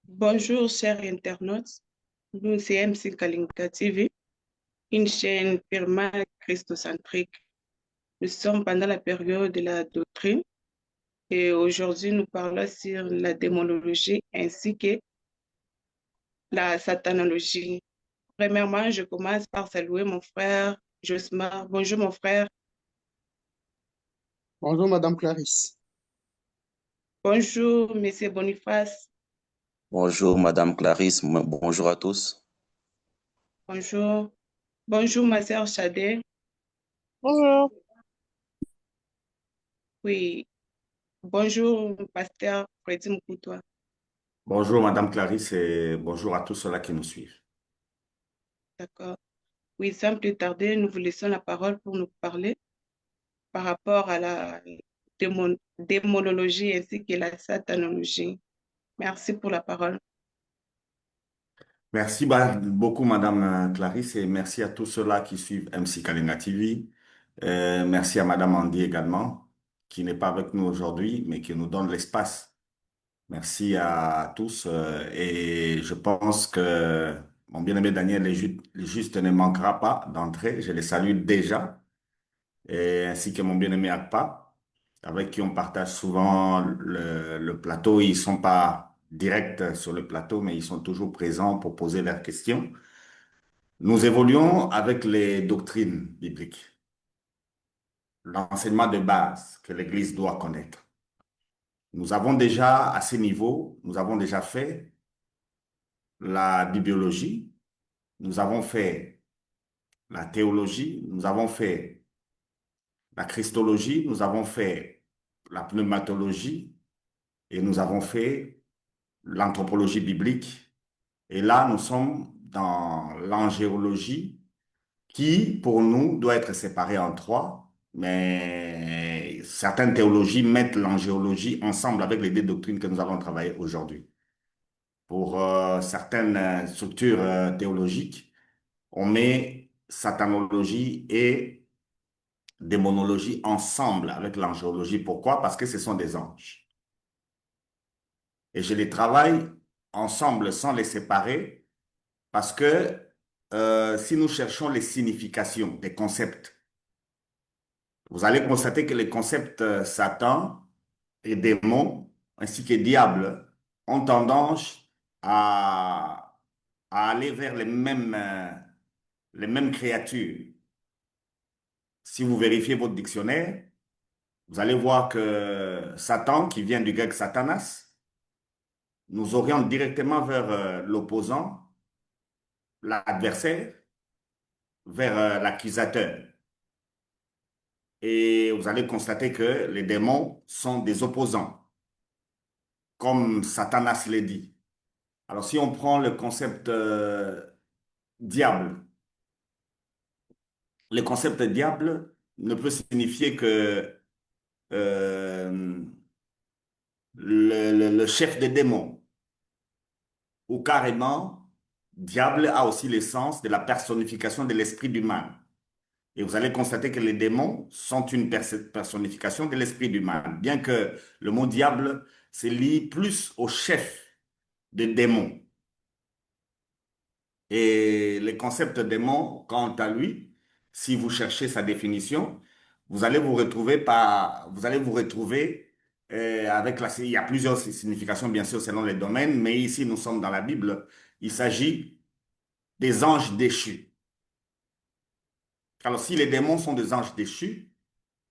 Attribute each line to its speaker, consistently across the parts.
Speaker 1: Bonjour, chers internautes. Nous, c'est MC Kalinka TV, une chaîne purement christocentrique. Nous sommes pendant la période de la doctrine et aujourd'hui, nous parlons sur la démonologie ainsi que la satanologie. Premièrement, je commence par saluer mon frère Josmar. Bonjour, mon frère.
Speaker 2: Bonjour, Madame Clarisse.
Speaker 1: Bonjour, Monsieur Boniface.
Speaker 3: Bonjour Madame Clarisse, bonjour à tous.
Speaker 1: Bonjour. Bonjour, ma sœur Chadé.
Speaker 2: Bonjour.
Speaker 1: Oui. Bonjour, pasteur Freddy Mkoutoua.
Speaker 4: Bonjour Madame Clarisse et bonjour à tous ceux-là qui nous suivent.
Speaker 1: D'accord. Oui, sans plus tarder, nous vous laissons la parole pour nous parler par rapport à la démonologie ainsi que la satanologie. Merci pour la parole.
Speaker 4: Merci beaucoup Madame Clarisse et merci à tous ceux-là qui suivent MC Kalinga TV. Merci à Madame Andy également, qui n'est pas avec nous aujourd'hui, mais qui nous donne l'espace. Merci à tous et je pense que mon bien-aimé Daniel le juste ne manquera pas d'entrer. Je les salue déjà, et ainsi que mon bien-aimé Akpa, avec qui on partage souvent le plateau. Ils ne sont pas directs sur le plateau, mais ils sont toujours présents pour poser leurs questions. Nous évoluons avec les doctrines bibliques, l'enseignement de base que l'Église doit connaître. Nous avons déjà, à ce niveau, nous avons déjà fait la bibliologie, nous avons fait la théologie, nous avons fait la christologie, nous avons fait la pneumatologie et nous avons fait l'anthropologie biblique. Et là, nous sommes dans l'angéologie qui, pour nous, doit être séparée en trois. Mais certaines théologies mettent l'angéologie ensemble avec les deux doctrines que nous allons travailler aujourd'hui. Pour certaines structures théologiques, on met satanologie et démonologie ensemble avec l'angéologie. Pourquoi? Parce que ce sont des anges. Et je les travaille ensemble sans les séparer parce que si nous cherchons les significations des concepts, vous allez constater que les concepts Satan et démon ainsi que diable ont tendance à aller vers les mêmes créatures. Si vous vérifiez votre dictionnaire, vous allez voir que Satan, qui vient du grec Satanas, nous oriente directement vers l'opposant, l'adversaire, vers l'accusateur. Et vous allez constater que les démons sont des opposants, comme Satanas l'a dit. Alors si on prend le concept diable, le concept diable ne peut signifier que euh, le chef des démons, ou carrément, diable a aussi le sens de la personnification de l'esprit du mal. Et vous allez constater que les démons sont une personnification de l'esprit du mal, bien que le mot diable se lie plus au chef des démons. Et le concept démon, quant à lui, si vous cherchez sa définition, vous allez vous retrouver avec il y a plusieurs significations bien sûr selon les domaines, mais ici nous sommes dans la Bible. Il s'agit des anges déchus. Alors si les démons sont des anges déchus,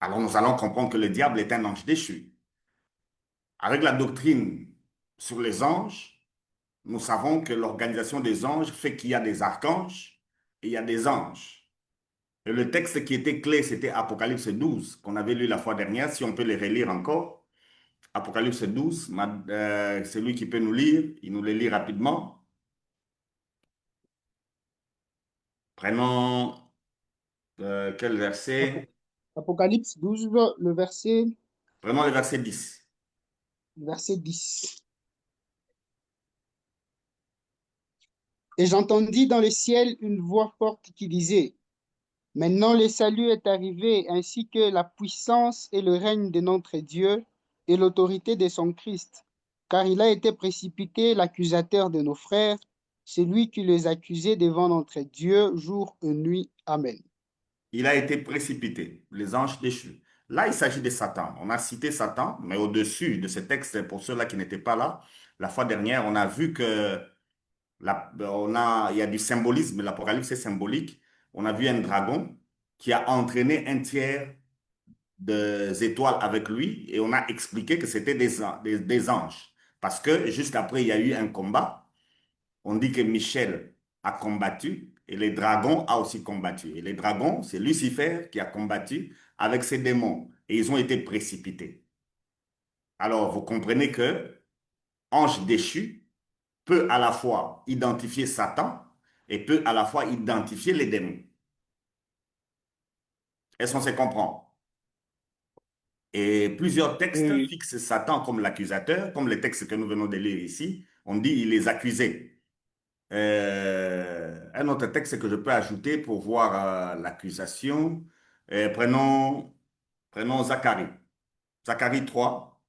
Speaker 4: alors nous allons comprendre que le diable est un ange déchu. Avec la doctrine sur les anges, nous savons que l'organisation des anges fait qu'il y a des archanges et il y a des anges. Et le texte qui était clé, c'était Apocalypse 12, qu'on avait lu la fois dernière, si on peut les relire encore. Apocalypse 12, celui qui peut nous lire, il nous les lit rapidement. Prenons quel verset?
Speaker 2: Apocalypse 12,
Speaker 4: Prenons le verset 10.
Speaker 2: verset 10. Et j'entendis dans le ciel une voix forte qui disait, maintenant le salut est arrivé, ainsi que la puissance et le règne de notre Dieu et l'autorité de son Christ, car il a été précipité, l'accusateur de nos frères, celui qui les accusait devant notre Dieu jour et nuit. Amen.
Speaker 4: Il a été précipité, les anges déchus. Là, il s'agit de Satan. On a cité Satan, mais au-dessus de ce texte, pour ceux-là qui n'étaient pas là, la fois dernière, on a vu que il y a du symbolisme, l'Apocalypse est symbolique. On a vu un dragon qui a entraîné un tiers des étoiles avec lui et on a expliqué que c'était des anges. Parce que juste après, il y a eu un combat. On dit que Michel a combattu et les dragons a aussi combattu. Et les dragons, c'est Lucifer qui a combattu avec ses démons et ils ont été précipités. Alors, vous comprenez que ange déchu peut à la fois identifier Satan et peut à la fois identifier les démons. Est-ce qu'on se comprend? Et plusieurs textes
Speaker 2: Oui.
Speaker 4: fixent Satan comme l'accusateur, comme les textes que nous venons de lire ici. On dit il les accusait. Un autre texte que je peux ajouter pour voir l'accusation. Prenons Zacharie. Zacharie 3,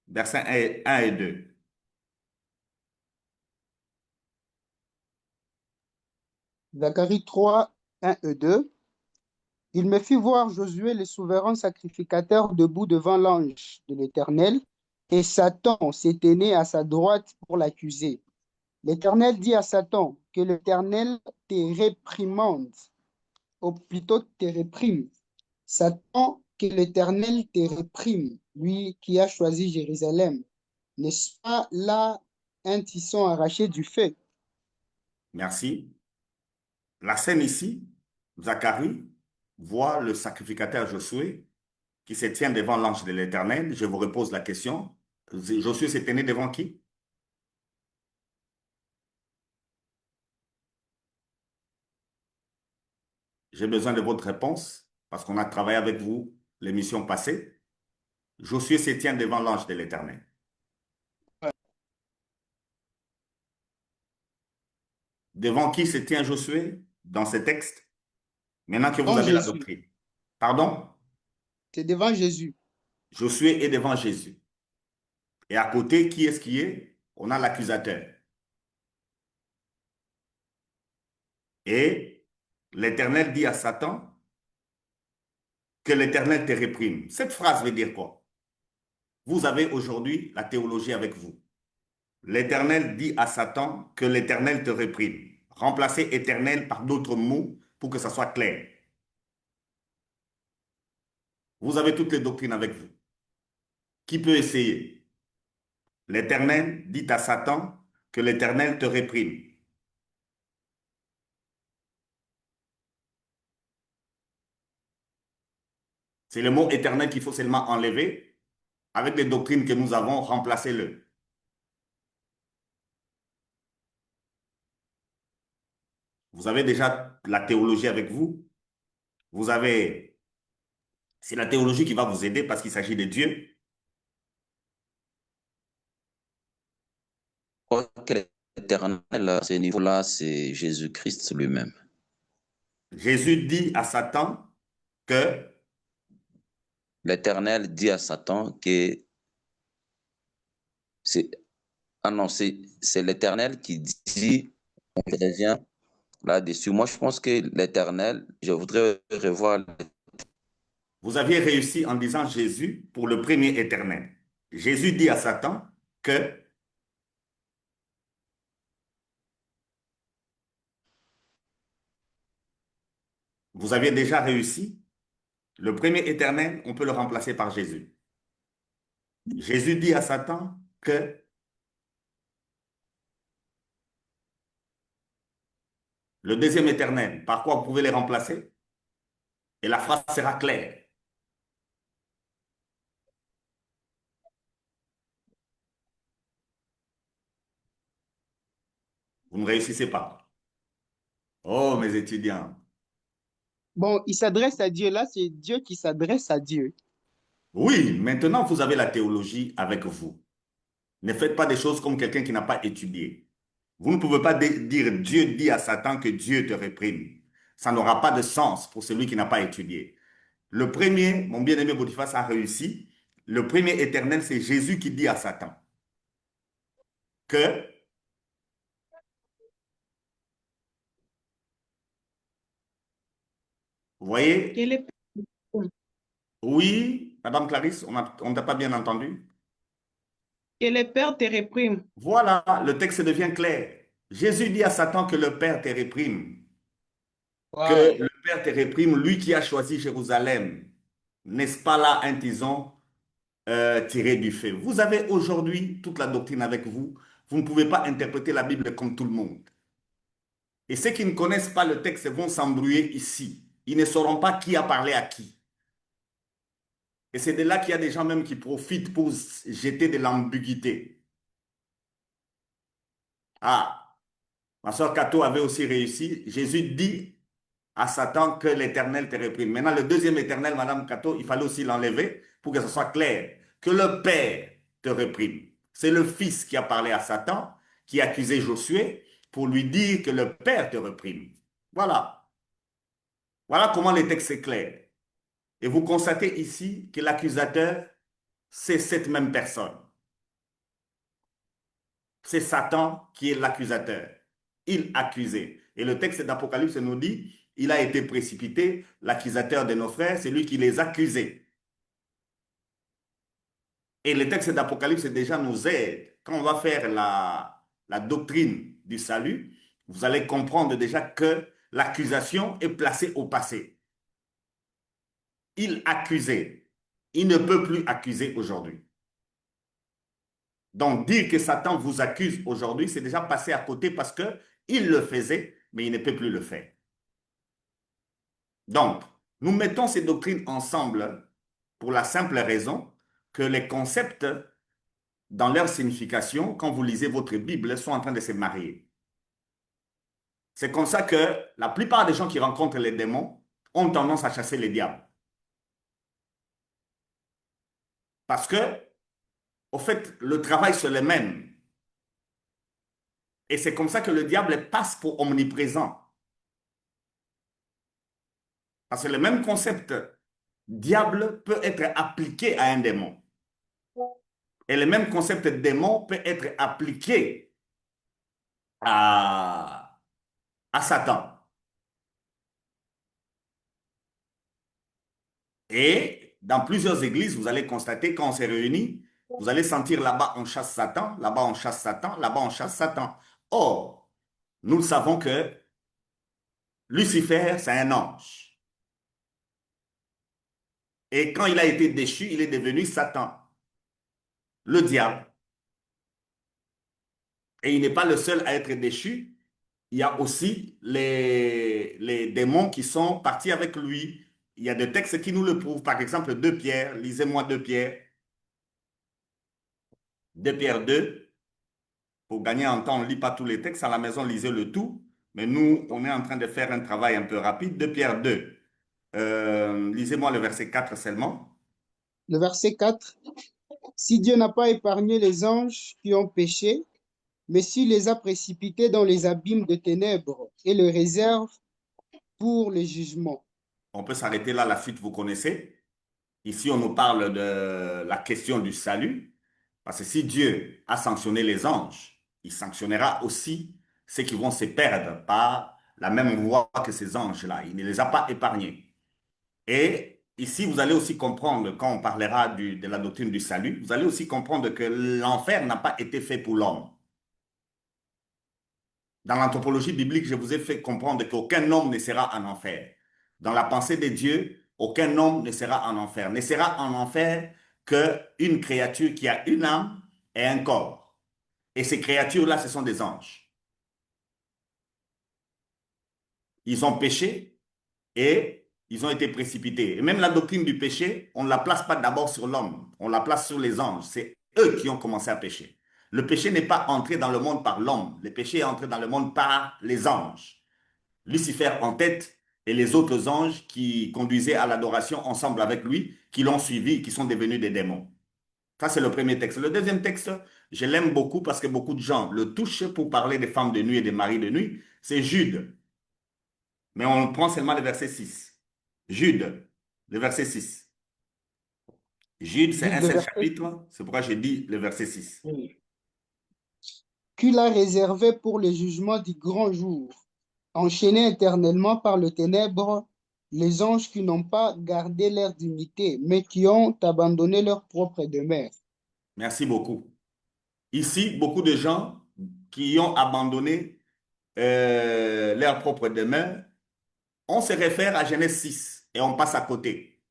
Speaker 4: versets 1 et 2.
Speaker 2: Zacharie 3, 1 et 2. Il me fit voir Josué, le souverain sacrificateur, debout devant l'ange de l'Éternel, et Satan s'éteignait à sa droite pour l'accuser. L'Éternel dit à Satan que l'Éternel te réprimande, ou plutôt te réprime. Satan, que l'Éternel te réprime, lui qui a choisi Jérusalem. N'est-ce pas là un tisson arraché du feu?
Speaker 4: Merci. La scène ici, Zacharie voit le sacrificateur Josué qui se tient devant l'ange de l'Éternel. Je vous repose la question. Josué s'est tenu devant qui? J'ai besoin de votre réponse parce qu'on a travaillé avec vous l'émission passée. Josué se tient devant l'ange de l'Éternel. Devant qui se tient Josué dans ce texte? Maintenant que vous
Speaker 2: Devant
Speaker 4: avez la
Speaker 2: Jésus.
Speaker 4: doctrine. Pardon?
Speaker 2: C'est devant Jésus.
Speaker 4: Josué est devant Jésus. Et à côté, qui est-ce qui est? On a l'accusateur. Et l'Éternel dit à Satan que l'Éternel te réprime. Cette phrase veut dire quoi? Vous avez aujourd'hui la théologie avec vous. L'Éternel dit à Satan que l'Éternel te réprime. Remplacez éternel par d'autres mots pour que ça soit clair. Vous avez toutes les doctrines avec vous. Qui peut essayer? L'Éternel dit à Satan que l'Éternel te réprime. C'est le mot éternel qu'il faut seulement enlever. Avec les doctrines que nous avons, remplacez-le. Vous avez déjà la théologie avec vous. Vous avez... C'est la théologie qui va vous aider parce qu'il s'agit de Dieu.
Speaker 3: Je crois que l'éternel, à ce niveau-là, c'est Jésus-Christ lui-même.
Speaker 4: Jésus dit à Satan que
Speaker 3: L'éternel dit à Satan que c'est... Ah non, c'est l'éternel qui dit, on revient là-dessus. Moi, je pense que l'éternel, je voudrais revoir.
Speaker 4: vous aviez réussi en disant Jésus pour le premier éternel. Jésus dit à Satan que vous aviez déjà réussi. Le premier éternel, on peut le remplacer par Jésus. Jésus dit à Satan que le deuxième éternel, par quoi vous pouvez les remplacer? Et la phrase sera claire. Vous ne réussissez pas. Oh, mes étudiants.
Speaker 2: Bon, il s'adresse à Dieu. Là, c'est Dieu qui s'adresse à Dieu.
Speaker 4: Oui, maintenant vous avez la théologie avec vous. Ne faites pas des choses comme quelqu'un qui n'a pas étudié. Vous ne pouvez pas dire Dieu dit à Satan que Dieu te réprime. Ça n'aura pas de sens pour celui qui n'a pas étudié. Le premier, mon bien-aimé Boniface a réussi. Le premier éternel, c'est Jésus qui dit à Satan. que vous voyez?
Speaker 1: Que le,
Speaker 4: Oui, Madame Clarisse, on ne t'a pas bien entendu.
Speaker 1: que le Père te réprime.
Speaker 4: Voilà, le texte devient clair. Jésus dit à Satan que le Père te réprime, que
Speaker 2: Wow.
Speaker 4: le Père te réprime, lui qui a choisi Jérusalem. N'est-ce pas là un tison tiré du feu? Vous avez aujourd'hui toute la doctrine avec vous. Vous ne pouvez pas interpréter la Bible comme tout le monde. Et ceux qui ne connaissent pas le texte vont s'embrouiller ici. Ils ne sauront pas qui a parlé à qui. Et c'est de là qu'il y a des gens même qui profitent pour jeter de l'ambiguïté. Ah, ma soeur Cato avait aussi réussi. Jésus dit à Satan que l'Éternel te réprime. Maintenant, le deuxième Éternel, Madame Cato, il fallait aussi l'enlever pour que ce soit clair. Que le Père te réprime. C'est le Fils qui a parlé à Satan, qui accusait Josué pour lui dire que le Père te réprime. Voilà. Voilà comment le texte est clair. Et vous constatez ici que l'accusateur, c'est cette même personne. C'est Satan qui est l'accusateur. Il accusait. Et le texte d'Apocalypse nous dit, il a été précipité, l'accusateur de nos frères, c'est lui qui les accusait. Et le texte d'Apocalypse déjà nous aide. Quand on va faire la doctrine du salut, vous allez comprendre déjà que l'accusation est placée au passé. Il accusait. Il ne peut plus accuser aujourd'hui. Donc, dire que Satan vous accuse aujourd'hui, c'est déjà passé à côté parce qu'il le faisait, mais il ne peut plus le faire. Donc, nous mettons ces doctrines ensemble pour la simple raison que les concepts, dans leur signification, quand vous lisez votre Bible, sont en train de se marier. C'est comme ça que la plupart des gens qui rencontrent les démons ont tendance à chasser les diables. Parce que, au fait, le travail c'est le même. Et c'est comme ça que le diable passe pour omniprésent. Parce que le même concept diable peut être appliqué à un démon. Et le même concept démon peut être appliqué à Satan. Et dans plusieurs églises, vous allez constater quand on s'est réunis, vous allez sentir là-bas on chasse Satan, là-bas on chasse Satan, là-bas on chasse Satan. Or, nous savons que Lucifer, c'est un ange. Et quand il a été déchu, il est devenu Satan, le diable. Et il n'est pas le seul à être déchu. Il y a aussi les démons qui sont partis avec lui. Il y a des textes qui nous le prouvent. Par exemple, 2 Pierre, lisez-moi 2 Pierre. 2 Pierre 2. Pour gagner en temps, on ne lit pas tous les textes. À la maison, lisez le tout. Mais nous, on est en train de faire un travail un peu rapide. 2 Pierre 2. Lisez-moi le verset 4 seulement.
Speaker 2: Le verset 4. Si Dieu n'a pas épargné les anges qui ont péché, mais s'il les a précipités dans les abîmes de ténèbres et les réserve pour le jugement.
Speaker 4: On peut s'arrêter là, la suite, vous connaissez. Ici, on nous parle de la question du salut. Parce que si Dieu a sanctionné les anges, il sanctionnera aussi ceux qui vont se perdre par la même voie que ces anges-là. Il ne les a pas épargnés. Et ici, vous allez aussi comprendre, quand on parlera de la doctrine du salut, vous allez aussi comprendre que l'enfer n'a pas été fait pour l'homme. Dans l'anthropologie biblique, je vous ai fait comprendre qu'aucun homme ne sera en enfer. Dans la pensée de Dieu, aucun homme ne sera en enfer. Ne sera en enfer qu'une créature qui a une âme et un corps. Et ces créatures-là, ce sont des anges. Ils ont péché et ils ont été précipités. Et même la doctrine du péché, on ne la place pas d'abord sur l'homme, on la place sur les anges. C'est eux qui ont commencé à pécher. Le péché n'est pas entré dans le monde par l'homme, le péché est entré dans le monde par les anges. Lucifer en tête et les autres anges qui conduisaient à l'adoration ensemble avec lui, qui l'ont suivi, qui sont devenus des démons. Ça, c'est le premier texte. Le deuxième texte, je l'aime beaucoup parce que beaucoup de gens le touchent pour parler des femmes de nuit et des maris de nuit. C'est Jude. Mais on prend seulement le verset 6. Jude, le verset 6. Jude, c'est un seul chapitre. C'est pourquoi j'ai dit le verset 6.
Speaker 2: qu'il a réservés pour le jugement du grand jour, enchaînés éternellement par le ténèbre, les anges qui n'ont pas gardé leur dignité, mais qui ont abandonné leur propre demeure.
Speaker 4: Merci beaucoup. Ici, beaucoup de gens qui ont abandonné leur propre demeure, on se réfère à Genèse 6 et on passe à côté.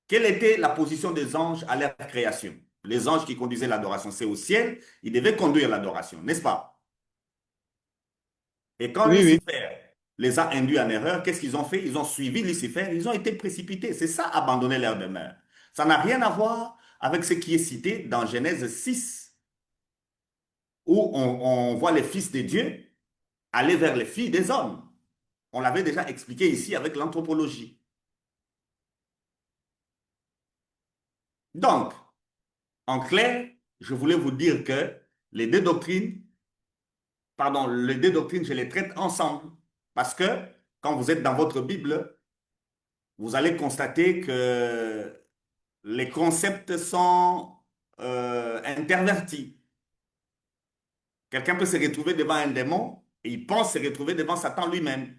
Speaker 4: Quelle était la position des anges à leur création? Les anges qui conduisaient l'adoration, c'est au ciel, ils devaient conduire l'adoration, n'est-ce pas? Et quand
Speaker 2: Oui, oui.
Speaker 4: Lucifer les a induits en erreur, qu'est-ce qu'ils ont fait? Ils ont suivi Lucifer, ils ont été précipités. C'est ça, abandonner leur demeure. Ça n'a rien à voir avec ce qui est cité dans Genèse 6, où on voit les fils de Dieu aller vers les filles des hommes. On l'avait déjà expliqué ici avec l'anthropologie. Donc, en clair, je voulais vous dire que les deux doctrines, je les traite ensemble. Parce que quand vous êtes dans votre Bible, vous allez constater que les concepts sont intervertis. Quelqu'un peut se retrouver devant un démon et il pense se retrouver devant Satan lui-même.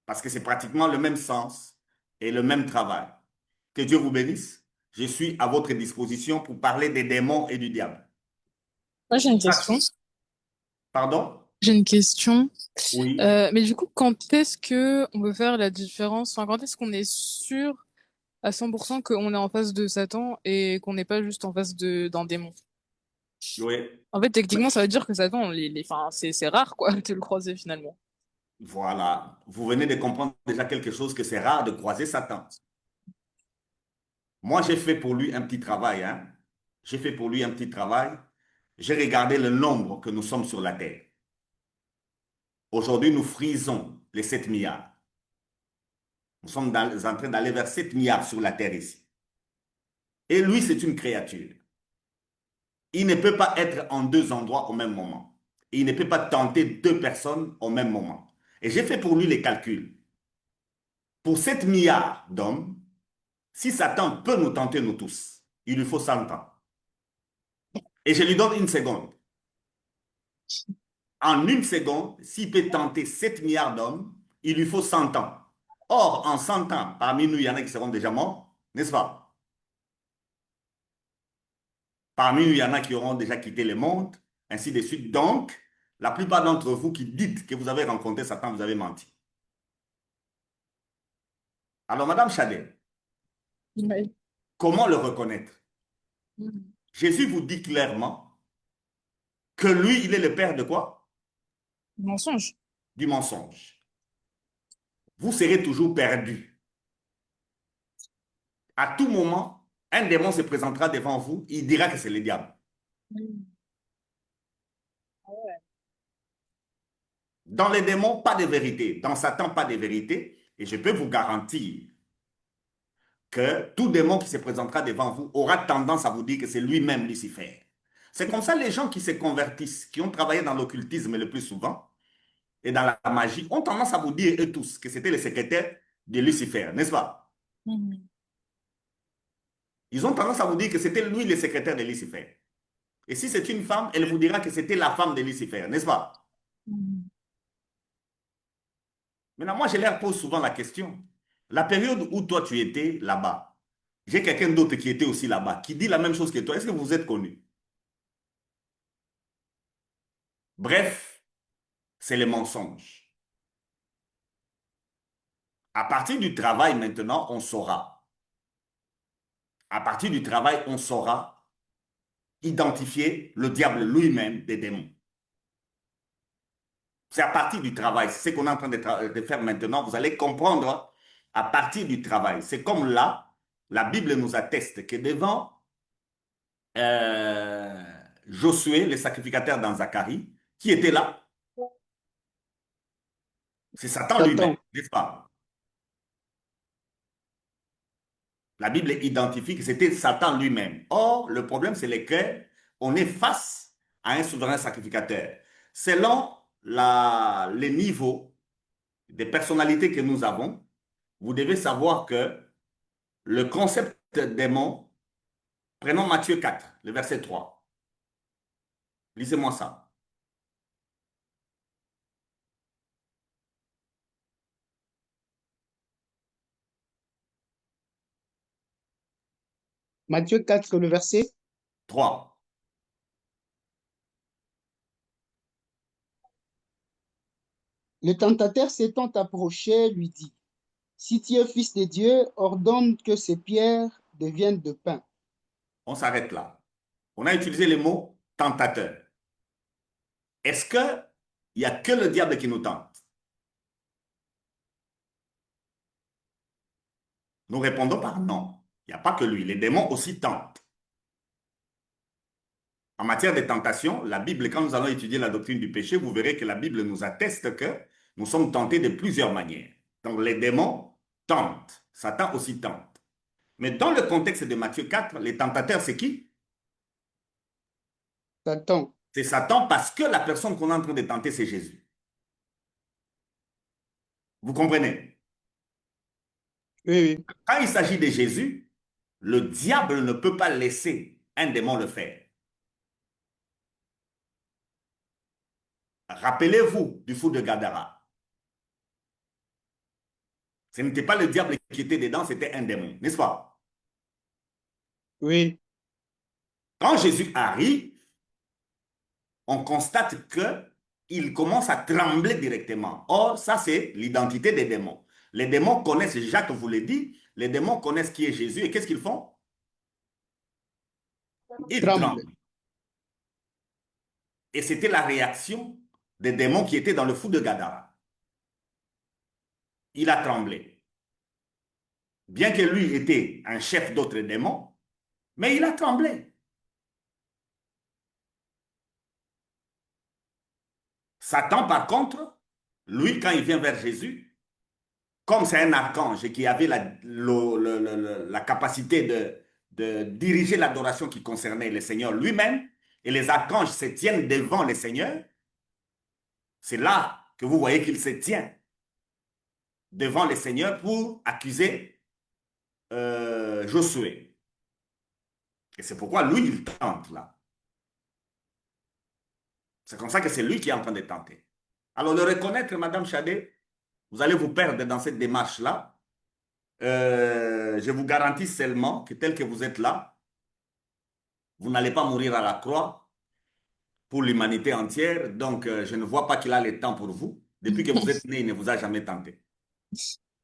Speaker 4: Parce que c'est pratiquement le même sens et le même travail. Que Dieu vous bénisse. Je suis à votre disposition pour parler des démons et du diable.
Speaker 5: Moi, j'ai une question.
Speaker 4: Pardon?
Speaker 5: J'ai une question.
Speaker 4: Oui.
Speaker 5: Mais du coup, quand est-ce que on peut faire la différence? Enfin, quand est-ce qu'on est sûr à 100% qu'on est en face de Satan et qu'on n'est pas juste en face d'un démon?
Speaker 4: Oui.
Speaker 5: En fait, techniquement, ça veut dire que Satan, enfin, c'est rare, quoi, de le croiser finalement.
Speaker 4: Voilà. Vous venez de comprendre déjà quelque chose, que c'est rare de croiser Satan. Moi, j'ai fait pour lui un petit travail. Hein. J'ai fait pour lui un petit travail. J'ai regardé le nombre que nous sommes sur la Terre. Aujourd'hui, nous frisons les 7 milliards. Nous sommes en train d'aller vers 7 milliards sur la Terre ici. Et lui, c'est une créature. Il ne peut pas être en deux endroits au même moment. Il ne peut pas tenter deux personnes au même moment. Et j'ai fait pour lui les calculs. Pour 7 milliards d'hommes, si Satan peut nous tenter nous tous, il lui faut 100 ans. Et je lui donne une seconde. En une seconde, s'il peut tenter 7 milliards d'hommes, il lui faut 100 ans. Or, en 100 ans, parmi nous, il y en a qui seront déjà morts, n'est-ce pas? Parmi nous, il y en a qui auront déjà quitté le monde, ainsi de suite. Donc, la plupart d'entre vous qui dites que vous avez rencontré Satan, vous avez menti. Alors, Madame Chadet,
Speaker 5: Ouais.
Speaker 4: comment le reconnaître?
Speaker 5: Mhm.
Speaker 4: Jésus vous dit clairement que lui, il est le père de quoi?
Speaker 5: Mensonge.
Speaker 4: Du mensonge. Vous serez toujours perdu. À tout moment, un démon se présentera devant vous, il dira que c'est le diable.
Speaker 5: Mhm. Ouais.
Speaker 4: Dans les démons, pas de vérité. Dans Satan, pas de vérité. Et je peux vous garantir que tout démon qui se présentera devant vous aura tendance à vous dire que c'est lui-même Lucifer. C'est comme ça les gens qui se convertissent, qui ont travaillé dans l'occultisme le plus souvent et dans la magie, ont tendance à vous dire eux tous que c'était le secrétaire de Lucifer, n'est-ce pas?
Speaker 5: Mhm.
Speaker 4: Ils ont tendance à vous dire que c'était lui le secrétaire de Lucifer. Et si c'est une femme, elle vous dira que c'était la femme de Lucifer, n'est-ce pas?
Speaker 5: Mhm.
Speaker 4: Maintenant, moi, je leur pose souvent la question. La période où toi, tu étais là-bas, j'ai quelqu'un d'autre qui était aussi là-bas, qui dit la même chose que toi. Est-ce que vous vous êtes connus? Bref, c'est le mensonge. À partir du travail, maintenant, on saura. À partir du travail, on saura identifier le diable lui-même des démons. C'est à partir du travail. C'est ce qu'on est en train de faire maintenant. Vous allez comprendre à partir du travail. C'est comme là, la Bible nous atteste que devant Josué, le sacrificateur dans Zacharie, qui était là, c'est Satan lui-même,
Speaker 2: Satan.
Speaker 4: n'est-ce pas? La Bible identifie que c'était Satan lui-même. Or, le problème, c'est lequel on est face à un souverain sacrificateur. Selon les niveaux des personnalités que nous avons, vous devez savoir que le concept démon, prenons Matthieu 4, le verset 3. Lisez-moi ça.
Speaker 2: Matthieu 4, le verset.
Speaker 4: 3.
Speaker 2: Le tentateur s'étant approché lui dit, si tu es fils de Dieu, ordonne que ces pierres deviennent de pain.
Speaker 4: On s'arrête là. On a utilisé le mot tentateur. Est-ce qu'il n'y a que le diable qui nous tente? Nous répondons par non. Il n'y a pas que lui. Les démons aussi tentent. En matière de tentation, la Bible, quand nous allons étudier la doctrine du péché, vous verrez que la Bible nous atteste que nous sommes tentés de plusieurs manières. Donc les démons tentent. Satan aussi tente. Mais dans le contexte de Matthieu 4, les tentateurs, c'est qui?
Speaker 2: Satan.
Speaker 4: C'est Satan parce que la personne qu'on est en train de tenter, c'est Jésus. Vous comprenez?
Speaker 2: Oui, oui.
Speaker 4: Quand il s'agit de Jésus, le diable ne peut pas laisser un démon le faire. Rappelez-vous du fou de Gadara. Ce n'était pas le diable qui était dedans, c'était un démon, n'est-ce pas?
Speaker 2: Oui.
Speaker 4: Quand Jésus arrive, on constate qu'il commence à trembler directement. Or, ça, c'est l'identité des démons. Les démons connaissent, Jacques vous l'a dit, les démons connaissent qui est Jésus et qu'est-ce qu'ils font? Ils
Speaker 2: Tremble.
Speaker 4: tremblent. Et c'était la réaction des démons qui étaient dans le fou de Gadara. Il a tremblé. Bien que lui était un chef d'autres démons, mais il a tremblé. Satan, par contre, lui, quand il vient vers Jésus, comme c'est un archange et qui avait la capacité de diriger l'adoration qui concernait le Seigneur lui-même, et les archanges se tiennent devant le Seigneur, c'est là que vous voyez qu'il se tient devant le Seigneur pour accuser Josué. Et c'est pourquoi lui, il tente là. C'est comme ça que c'est lui qui est en train de tenter. Alors, le reconnaître, Madame Chadet, vous allez vous perdre dans cette démarche-là. Je vous garantis seulement que tel que vous êtes là, vous n'allez pas mourir à la croix pour l'humanité entière. Donc, je ne vois pas qu'il a le temps pour vous. Depuis que vous êtes né, il ne vous a jamais tenté.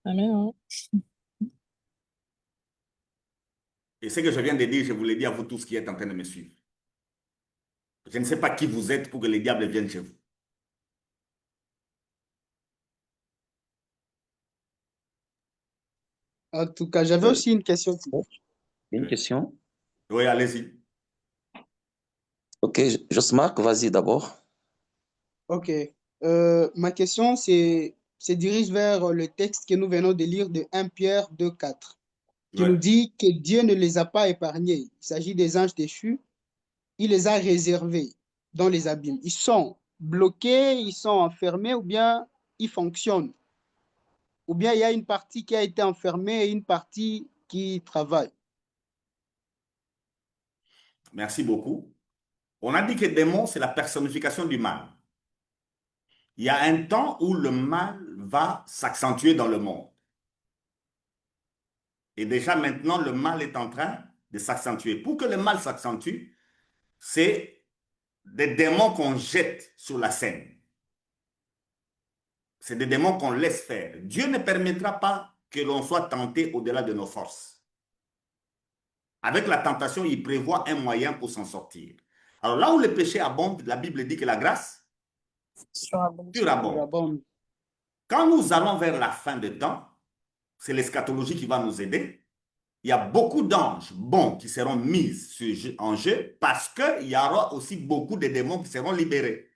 Speaker 5: Amen.
Speaker 4: Et ce que je viens de dire, je vous l'ai dit à vous tous qui êtes en train de me suivre. Je ne sais pas qui vous êtes pour que les diables viennent chez vous.
Speaker 2: En tout cas, j'avais aussi une question.
Speaker 3: Une question?
Speaker 4: Oui, allez-y.
Speaker 3: Ok, Josmark, vas-y d'abord.
Speaker 2: Ok. Ma question se dirige vers le texte que nous venons de lire de 1 Pierre 2,4, qui
Speaker 4: Ouais.
Speaker 2: nous dit que Dieu ne les a pas épargnés. Il s'agit des anges déchus. Il les a réservés dans les abîmes. Ils sont bloqués, ils sont enfermés ou bien ils fonctionnent. Ou bien il y a une partie qui a été enfermée et une partie qui travaille.
Speaker 4: Merci beaucoup. On a dit que démon, c'est la personnification du mal. Il y a un temps où le mal va s'accentuer dans le monde. Et déjà maintenant, le mal est en train de s'accentuer. Pour que le mal s'accentue, c'est des démons qu'on jette sur la scène. C'est des démons qu'on laisse faire. Dieu ne permettra pas que l'on soit tenté au-delà de nos forces. Avec la tentation, il prévoit un moyen pour s'en sortir. Alors là où le péché abonde, la Bible dit que la grâce surabonde. Quand nous allons vers la fin des temps, c'est l'eschatologie qui va nous aider. Il y a beaucoup d'anges bons qui seront mis en jeu parce qu'il y aura aussi beaucoup de démons qui seront libérés.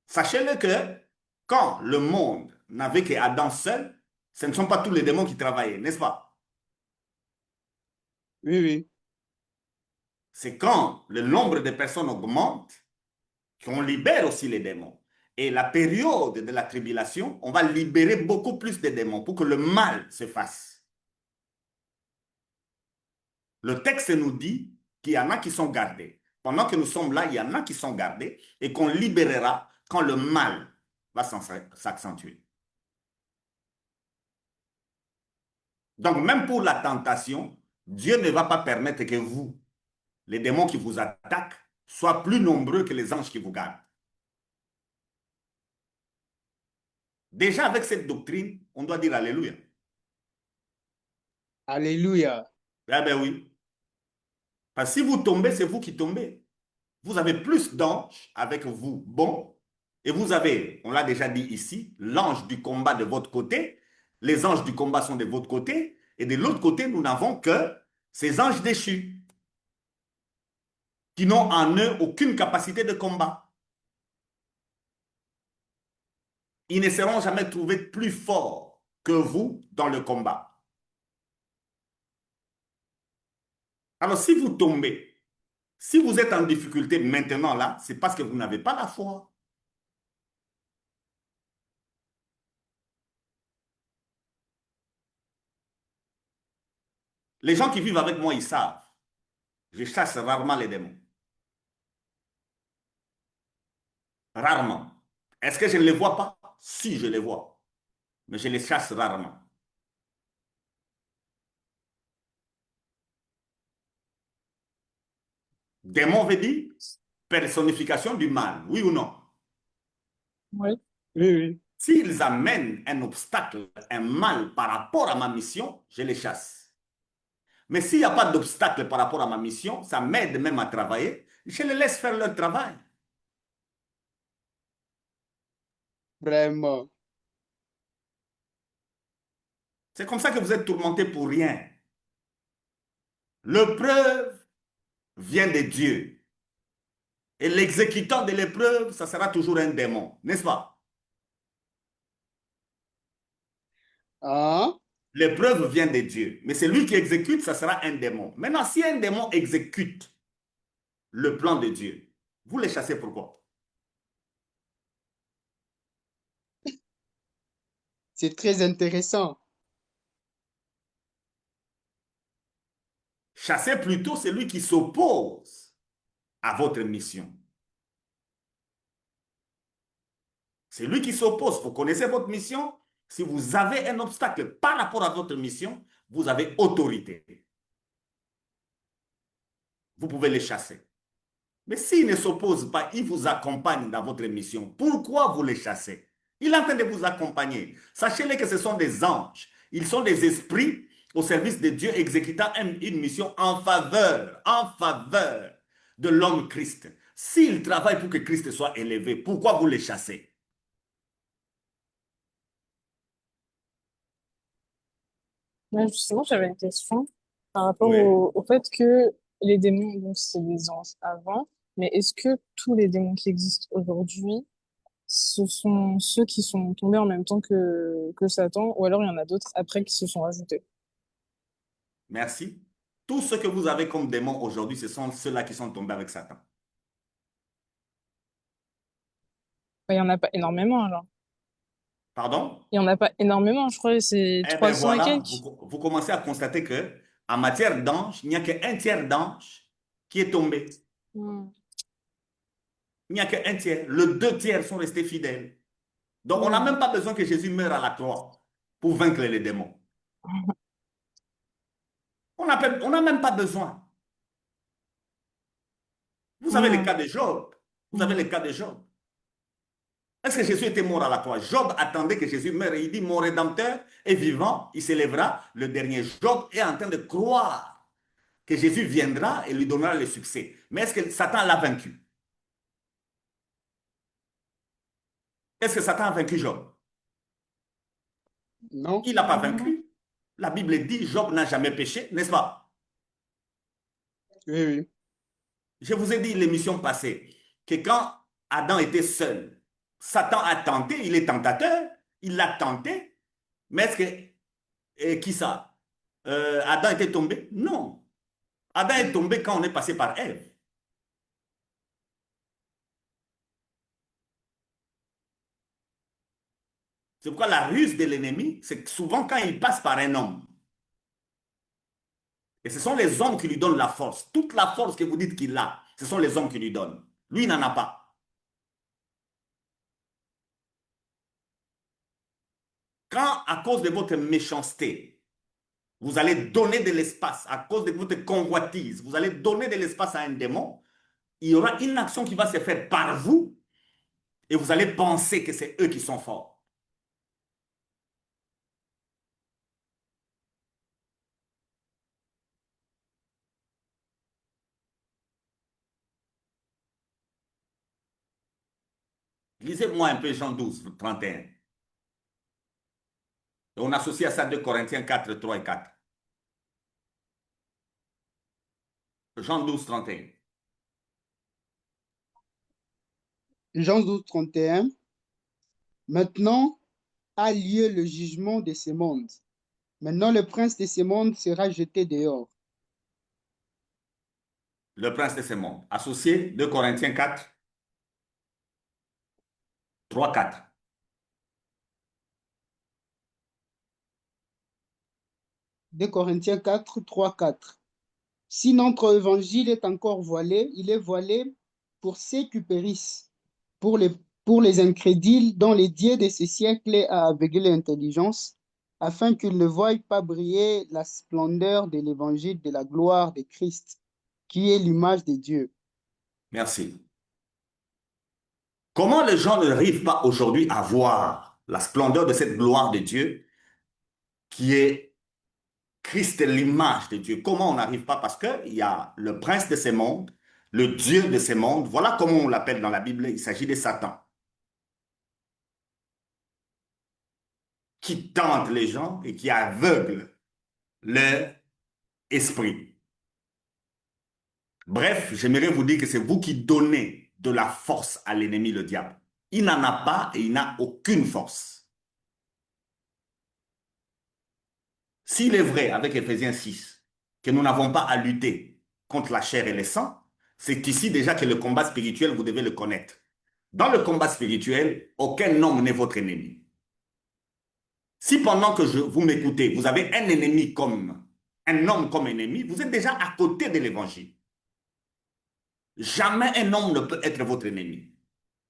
Speaker 4: Sachez-le que quand le monde n'avait qu'Adam seul, ce ne sont pas tous les démons qui travaillaient, n'est-ce pas?
Speaker 2: Oui, oui.
Speaker 4: C'est quand le nombre de personnes augmente qu'on libère aussi les démons. Et la période de la tribulation, on va libérer beaucoup plus de démons pour que le mal se fasse. Le texte nous dit qu'il y en a qui sont gardés. Pendant que nous sommes là, il y en a qui sont gardés et qu'on libérera quand le mal va s'accentuer. Donc, même pour la tentation, Dieu ne va pas permettre que vous, les démons qui vous attaquent, soient plus nombreux que les anges qui vous gardent. Déjà, avec cette doctrine, on doit dire Alléluia.
Speaker 2: Alléluia.
Speaker 4: Eh bien oui. Parce que si vous tombez, c'est vous qui tombez. Vous avez plus d'anges avec vous, bon, et vous avez, on l'a déjà dit ici, l'ange du combat de votre côté. Les anges du combat sont de votre côté, et de l'autre côté, nous n'avons que ces anges déchus qui n'ont en eux aucune capacité de combat. Ils ne seront jamais trouvés plus forts que vous dans le combat. Alors, si vous tombez, si vous êtes en difficulté maintenant là, c'est parce que vous n'avez pas la foi. Les gens qui vivent avec moi, ils savent. Je chasse rarement les démons. Rarement. Est-ce que je ne les vois pas? Si, je les vois. Mais je les chasse rarement. Démon veut dire personnification du mal, oui ou non?
Speaker 5: Oui.
Speaker 2: Oui, oui.
Speaker 4: S'ils amènent un obstacle, un mal par rapport à ma mission, je les chasse. Mais s'il n'y a pas d'obstacle par rapport à ma mission, ça m'aide même à travailler, je les laisse faire leur travail.
Speaker 2: Vraiment.
Speaker 4: C'est comme ça que vous êtes tourmentés pour rien. L'épreuve vient de Dieu. Et l'exécutant de l'épreuve, ça sera toujours un démon, n'est-ce pas?
Speaker 2: Hein?
Speaker 4: L'épreuve vient de Dieu. Mais c'est lui qui exécute, ça sera un démon. Maintenant, si un démon exécute le plan de Dieu, vous les chassez pourquoi?
Speaker 2: C'est très intéressant.
Speaker 4: Chassez plutôt celui qui s'oppose à votre mission. C'est lui qui s'oppose. Vous connaissez votre mission. Si vous avez un obstacle par rapport à votre mission, vous avez autorité. Vous pouvez les chasser. Mais s'il ne s'oppose pas, il vous accompagne dans votre mission. Pourquoi vous les chassez? Il est en train de vous accompagner. Sachez-le que ce sont des anges. Ils sont des esprits au service de Dieu exécutant une mission en faveur de l'homme Christ. S'ils travaillent pour que Christ soit élevé, pourquoi vous les chassez?
Speaker 5: Ouais, justement, j'avais une question par rapport
Speaker 4: Oui.
Speaker 5: au fait que les démons, donc c'est des anges avant, mais est-ce que tous les démons qui existent aujourd'hui, ce sont ceux qui sont tombés en même temps que Satan, ou alors il y en a d'autres après qui se sont ajoutés?
Speaker 4: Merci. Tout ce que vous avez comme démons aujourd'hui, ce sont ceux-là qui sont tombés avec Satan.
Speaker 5: Il y en a pas énormément alors.
Speaker 4: Pardon?
Speaker 5: Il y en a pas énormément, je crois que c'est
Speaker 4: Eh bien
Speaker 5: 300 et
Speaker 4: voilà,
Speaker 5: quelques.
Speaker 4: vous commencez à constater que en matière d'anges, il n'y a qu'un tiers d'anges qui est tombé.
Speaker 5: Hmm.
Speaker 4: Il n'y a qu'un tiers. Les deux tiers sont restés fidèles. Donc, on n'a même pas besoin que Jésus meure à la croix pour vaincre les démons. On n'a même pas besoin. Vous avez le cas de Job. Vous avez le cas de Job. Est-ce que Jésus était mort à la croix? Job attendait que Jésus meure et il dit, mon Rédempteur est vivant, il s'élèvera. Le dernier Job est en train de croire que Jésus viendra et lui donnera le succès. Mais est-ce que Satan l'a vaincu? Est-ce que Satan a vaincu Job?
Speaker 2: Non?
Speaker 4: Il n'a pas vaincu. La Bible dit, Job n'a jamais péché, n'est-ce pas?
Speaker 2: Oui, oui.
Speaker 4: Je vous ai dit l'émission passée que quand Adam était seul, Satan a tenté, il est tentateur, il l'a tenté, mais est-ce que, qui ça? Adam était tombé? Non. Adam est tombé quand on est passé par Ève. C'est pourquoi la ruse de l'ennemi, c'est que souvent quand il passe par un homme, Et ce sont les hommes qui lui donnent la force. Toute la force que vous dites qu'il a, ce sont les hommes qui lui donnent. Lui, il n'en a pas. Quand, à cause de votre méchanceté, vous allez donner de l'espace, à cause de votre convoitise, vous allez donner de l'espace à un démon, il y aura une action qui va se faire par vous et vous allez penser que c'est eux qui sont forts. Lisez-moi un peu Jean 12, 31. Et on associe à ça 2 Corinthiens 4, 3 et 4. Jean 12, 31.
Speaker 2: Jean 12, 31. Maintenant a lieu le jugement de ce monde. Maintenant, le prince de ce monde sera jeté dehors.
Speaker 4: Le prince de ce monde. Associé 2 Corinthiens 4, 3, 4.
Speaker 2: De Corinthiens 4, 3, 4. Si notre évangile est encore voilé, il est voilé pour ceux qui périssent, pour les incrédules dont les dieux de ce siècle a aveuglé l'intelligence, afin qu'ils ne voient pas briller la splendeur de l'évangile de la gloire de Christ, qui est l'image de Dieu.
Speaker 4: Merci. Comment les gens n'arrivent pas aujourd'hui à voir la splendeur de cette gloire de Dieu qui est Christ, l'image de Dieu? Comment on n'arrive pas? Parce qu'il y a le prince de ce monde, le Dieu de ce monde. Voilà comment on l'appelle dans la Bible. Il s'agit de Satan, qui tente les gens et qui aveugle leur esprit. Bref, j'aimerais vous dire que c'est vous qui donnez de la force à l'ennemi, le diable. Il n'en a pas et il n'a aucune force. S'il est vrai, avec Éphésiens 6, que nous n'avons pas à lutter contre la chair et le sang, c'est ici déjà que le combat spirituel, vous devez le connaître. Dans le combat spirituel, aucun homme n'est votre ennemi. Si pendant que vous m'écoutez, vous avez un ennemi comme un homme comme ennemi, vous êtes déjà à côté de l'évangile. Jamais un homme ne peut être votre ennemi.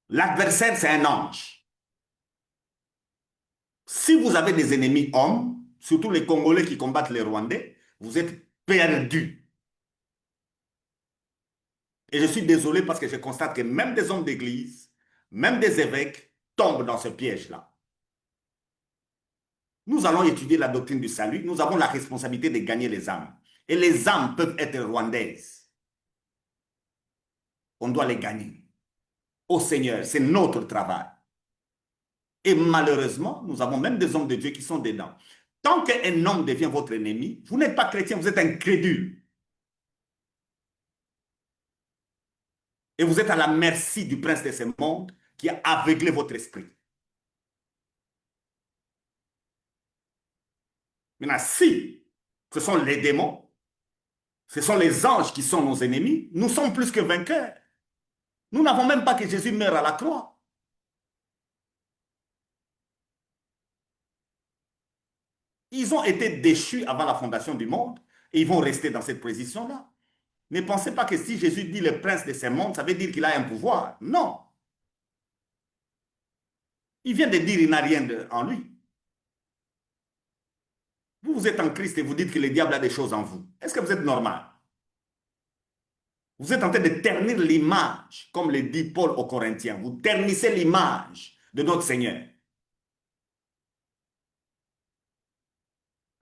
Speaker 4: L'adversaire, c'est un ange. Si vous avez des ennemis hommes, surtout les Congolais qui combattent les Rwandais, vous êtes perdus. Et je suis désolé parce que je constate que même des hommes d'église, même des évêques tombent dans ce piège-là. Nous allons étudier la doctrine du salut. Nous avons la responsabilité de gagner les âmes. Et les âmes peuvent être rwandaises. On doit les gagner. Au Seigneur, c'est notre travail. Et malheureusement, nous avons même des hommes de Dieu qui sont dedans. Tant qu'un homme devient votre ennemi, vous n'êtes pas chrétien, vous êtes incrédule. Et vous êtes à la merci du prince de ce monde qui a aveuglé votre esprit. Maintenant, si ce sont les démons, ce sont les anges qui sont nos ennemis, nous sommes plus que vainqueurs. Nous n'avons même pas que Jésus meure à la croix. Ils ont été déchus avant la fondation du monde et ils vont rester dans cette position-là. Ne pensez pas que si Jésus dit le prince de ce monde, ça veut dire qu'il a un pouvoir. Non. Il vient de dire qu'il n'a rien en lui. Vous êtes en Christ et vous dites que le diable a des choses en vous. Est-ce que vous êtes normal? Vous êtes en train de ternir l'image, comme le dit Paul aux Corinthiens. Vous ternissez l'image de notre Seigneur.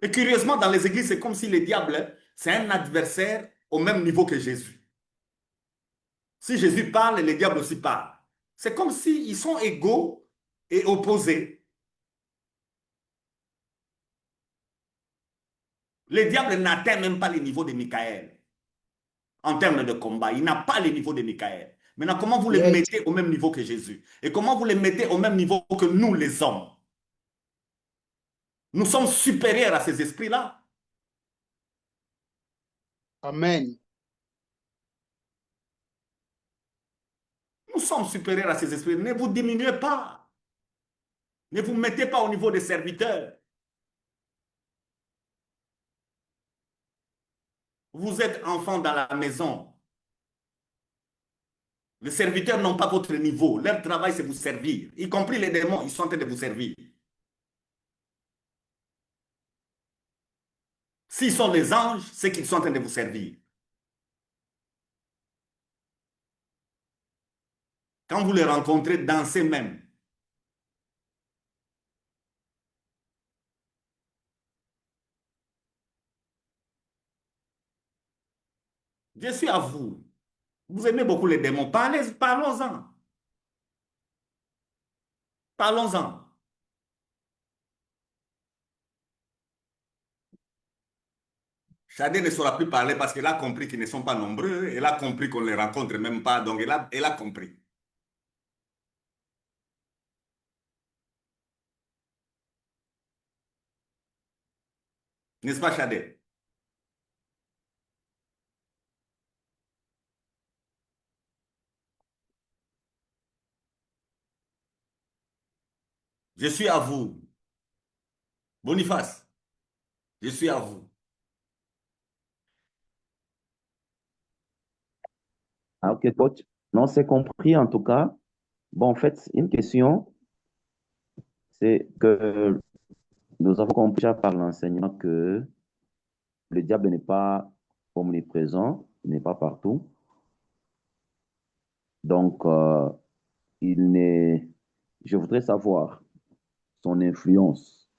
Speaker 4: Et curieusement, dans les églises, c'est comme si le diable, c'est un adversaire au même niveau que Jésus. Si Jésus parle, le diable aussi parle. C'est comme s'ils sont égaux et opposés. Le diable n'atteint même pas le niveau de Michael. En termes de combat, il n'a pas le niveau de Michael. Maintenant, comment vous les mettez au même niveau que Jésus? Et comment vous les mettez au même niveau que nous, les hommes? Nous sommes supérieurs à ces esprits-là.
Speaker 2: Amen.
Speaker 4: Nous sommes supérieurs à ces esprits. Ne vous diminuez pas. Ne vous mettez pas au niveau des serviteurs. Vous êtes enfant dans la maison. Les serviteurs n'ont pas votre niveau. Leur travail, c'est vous servir. Y compris les démons, ils sont en train de vous servir. S'ils sont des anges, c'est qu'ils sont en train de vous servir. Quand vous les rencontrez, dansez même. Je suis à vous. Vous aimez beaucoup les démons. Parlons-en. Parlons-en. Chadé ne saura plus parler parce qu'elle a compris qu'ils ne sont pas nombreux. Elle a compris qu'on ne les rencontre même pas. Donc, elle a compris. N'est-ce pas, Chadé? Je suis à vous. Boniface, je suis à vous.
Speaker 3: Ah, ok, coach. Non, c'est compris en tout cas. Bon, en fait, une question, c'est que nous avons compris déjà par l'enseignement que le diable n'est pas omniprésent, il n'est pas partout. Donc, il n'est, je voudrais savoir son influence,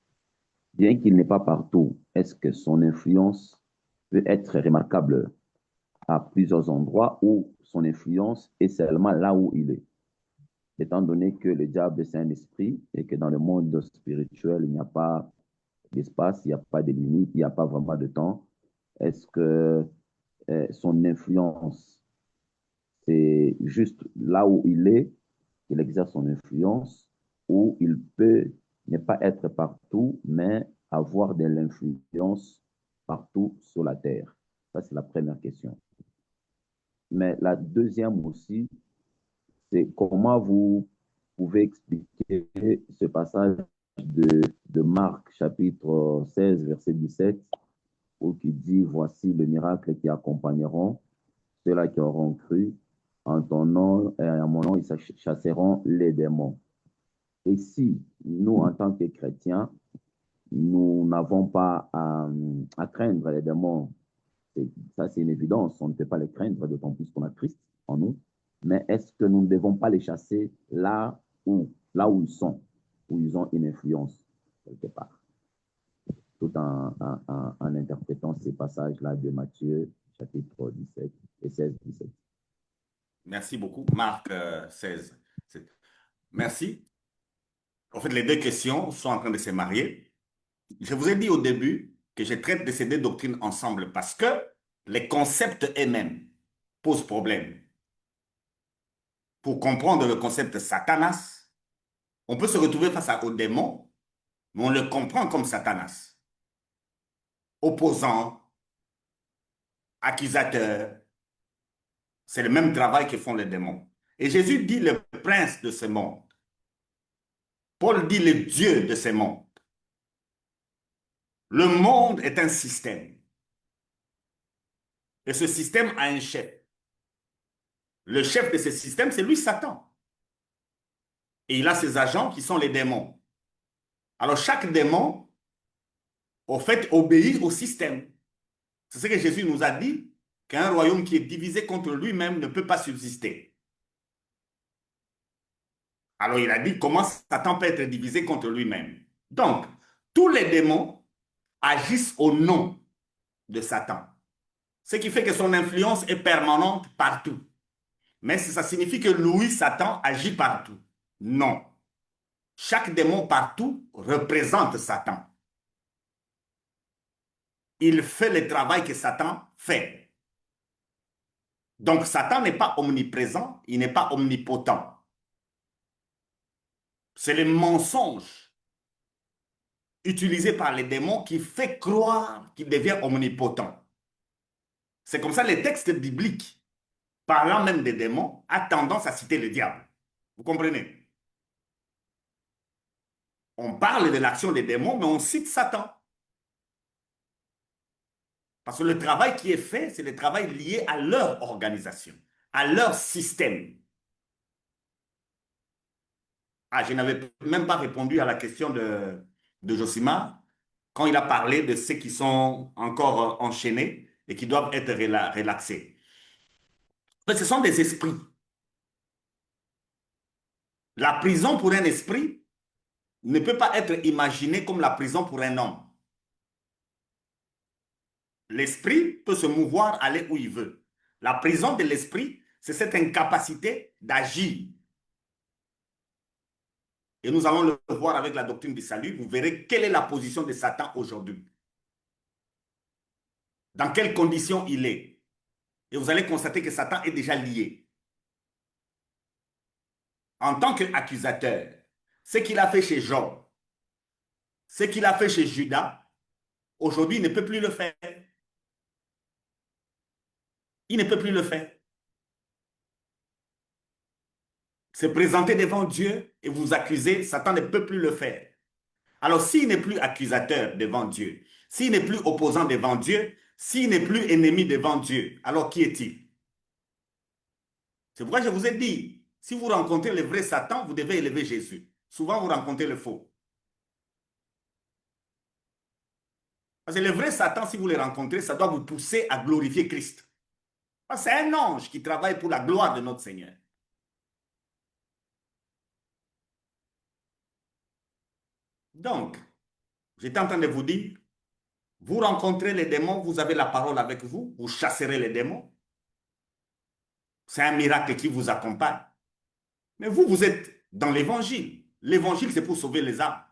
Speaker 3: bien qu'il n'est pas partout, est-ce que son influence peut être remarquable à plusieurs endroits où son influence est seulement là où il est? Étant donné que le diable, c'est un esprit et que dans le monde spirituel, il n'y a pas d'espace, il n'y a pas de limite, il n'y a pas vraiment de temps, est-ce que son influence, c'est juste là où il est, qu'il exerce son influence, ou il peut ne pas être partout, mais avoir de l'influence partout sur la terre? Ça, c'est la première question. Mais la deuxième aussi, c'est comment vous pouvez expliquer ce passage de Marc, chapitre 16, verset 17, où qui dit, voici le miracle qui accompagneront ceux-là qui auront cru en ton nom et en mon nom, ils chasseront les démons. Et si nous, en tant que chrétiens, nous n'avons pas à craindre les démons, ça c'est une évidence, on ne peut pas les craindre, d'autant plus qu'on a Christ en nous. Mais est-ce que nous ne devons pas les chasser là où ils sont, où ils ont une influence quelque part, tout en interprétant ces passages-là de Matthieu, chapitre 17 et 16, 17.
Speaker 4: Merci beaucoup. Marc 16. Merci. En fait, les deux questions sont en train de se marier. Je vous ai dit au début que je traite de ces deux doctrines ensemble parce que les concepts eux-mêmes posent problème. Pour comprendre le concept Satanas, on peut se retrouver face au démon, mais on le comprend comme Satanas. Opposant, accusateur, c'est le même travail que font les démons. Et Jésus dit le prince de ce monde. Paul dit le Dieu de ce monde. Le monde est un système. Et ce système a un chef. Le chef de ce système, c'est lui, Satan. Et il a ses agents qui sont les démons. Alors chaque démon, au fait, obéit au système. C'est ce que Jésus nous a dit, qu'un royaume qui est divisé contre lui-même ne peut pas subsister. Alors il a dit comment Satan peut être divisé contre lui-même. Donc, tous les démons agissent au nom de Satan. Ce qui fait que son influence est permanente partout. Mais ça signifie que lui, Satan, agit partout. Non. Chaque démon partout représente Satan. Il fait le travail que Satan fait. Donc Satan n'est pas omniprésent, il n'est pas omnipotent. C'est le mensonge utilisé par les démons qui fait croire qu'il devient omnipotent. C'est comme ça les textes bibliques, parlant même des démons, a tendance à citer le diable. Vous comprenez? On parle de l'action des démons, mais on cite Satan. Parce que le travail qui est fait, c'est le travail lié à leur organisation, à leur système. Ah, je n'avais même pas répondu à la question de Josima quand il a parlé de ceux qui sont encore enchaînés et qui doivent être relaxés. Mais ce sont des esprits. La prison pour un esprit ne peut pas être imaginée comme la prison pour un homme. L'esprit peut se mouvoir, aller où il veut. La prison de l'esprit, c'est cette incapacité d'agir. Et nous allons le voir avec la doctrine du salut. Vous verrez quelle est la position de Satan aujourd'hui. Dans quelles conditions il est. Et vous allez constater que Satan est déjà lié. En tant qu'accusateur, ce qu'il a fait chez Job, ce qu'il a fait chez Judas, aujourd'hui, il ne peut plus le faire. Il ne peut plus le faire. Se présenter devant Dieu et vous accuser, Satan ne peut plus le faire. Alors, s'il n'est plus accusateur devant Dieu, s'il n'est plus opposant devant Dieu, s'il n'est plus ennemi devant Dieu, alors qui est-il? C'est pourquoi je vous ai dit, si vous rencontrez le vrai Satan, vous devez élever Jésus. Souvent, vous rencontrez le faux. Parce que le vrai Satan, si vous le rencontrez, ça doit vous pousser à glorifier Christ. Parce que c'est un ange qui travaille pour la gloire de notre Seigneur. Donc, j'étais en train de vous dire, vous rencontrez les démons, vous avez la parole avec vous, vous chasserez les démons. C'est un miracle qui vous accompagne. Mais vous, vous êtes dans l'évangile. L'évangile, c'est pour sauver les âmes.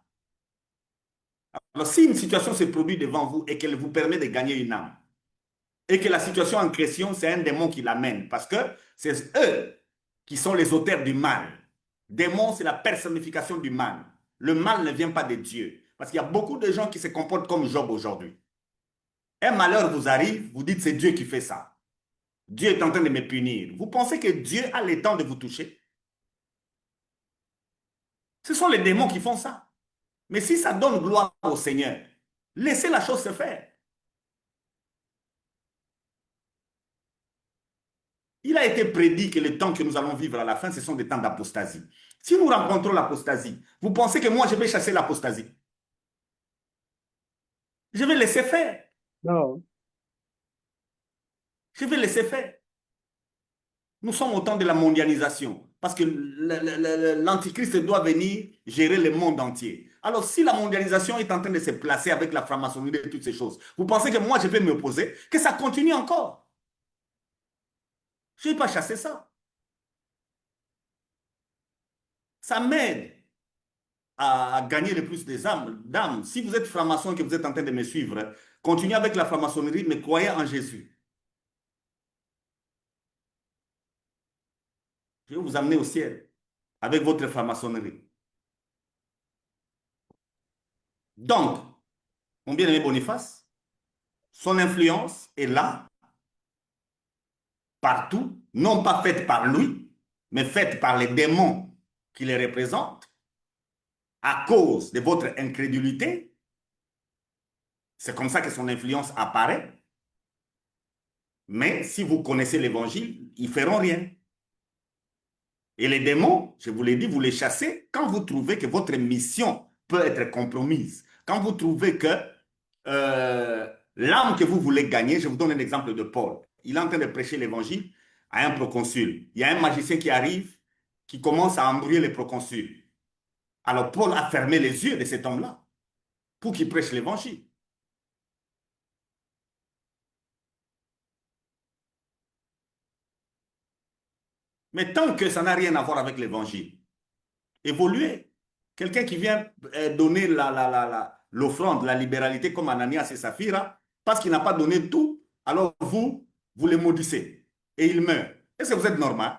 Speaker 4: Alors, si une situation se produit devant vous et qu'elle vous permet de gagner une âme, et que la situation en question, c'est un démon qui l'amène, parce que c'est eux qui sont les auteurs du mal. Démon, c'est la personnification du mal. Le mal ne vient pas de Dieu. Parce qu'il y a beaucoup de gens qui se comportent comme Job aujourd'hui. Un malheur vous arrive, vous dites c'est Dieu qui fait ça. Dieu est en train de me punir. Vous pensez que Dieu a le temps de vous toucher? Ce sont les démons qui font ça. Mais si ça donne gloire au Seigneur, laissez la chose se faire. Il a été prédit que les temps que nous allons vivre à la fin, ce sont des temps d'apostasie. Si nous rencontrons l'apostasie, vous pensez que moi, je vais chasser l'apostasie? Je vais laisser faire.
Speaker 2: Non.
Speaker 4: Je vais laisser faire. Nous sommes au temps de la mondialisation. Parce que l'Antichrist doit venir gérer le monde entier. Alors, si la mondialisation est en train de se placer avec la franc-maçonnerie et toutes ces choses, vous pensez que moi, je vais m'opposer? Que ça continue encore? Je ne vais pas chasser ça. Ça m'aide à gagner le plus des d'âmes. Si vous êtes franc-maçon et que vous êtes en train de me suivre, continuez avec la franc-maçonnerie, mais croyez en Jésus. Je vais vous amener au ciel avec votre franc-maçonnerie. Donc, mon bien-aimé Boniface, son influence est là, partout, non pas faite par lui, mais faite par les démons qui les représentent, à cause de votre incrédulité. C'est comme ça que son influence apparaît. Mais si vous connaissez l'évangile, ils ne feront rien. Et les démons, je vous l'ai dit, vous les chassez quand vous trouvez que votre mission peut être compromise. Quand vous trouvez que l'âme que vous voulez gagner, je vous donne un exemple de Paul. Il est en train de prêcher l'évangile à un proconsul. Il y a un magicien qui arrive, qui commence à embrouiller les proconsuls. Alors Paul a fermé les yeux de cet homme-là pour qu'il prêche l'évangile. Mais tant que ça n'a rien à voir avec l'évangile, évoluez. Quelqu'un qui vient donner l'offrande, la libéralité comme Ananias et Saphira, parce qu'il n'a pas donné tout, alors vous les maudissez et il meurt. Est-ce que vous êtes normal?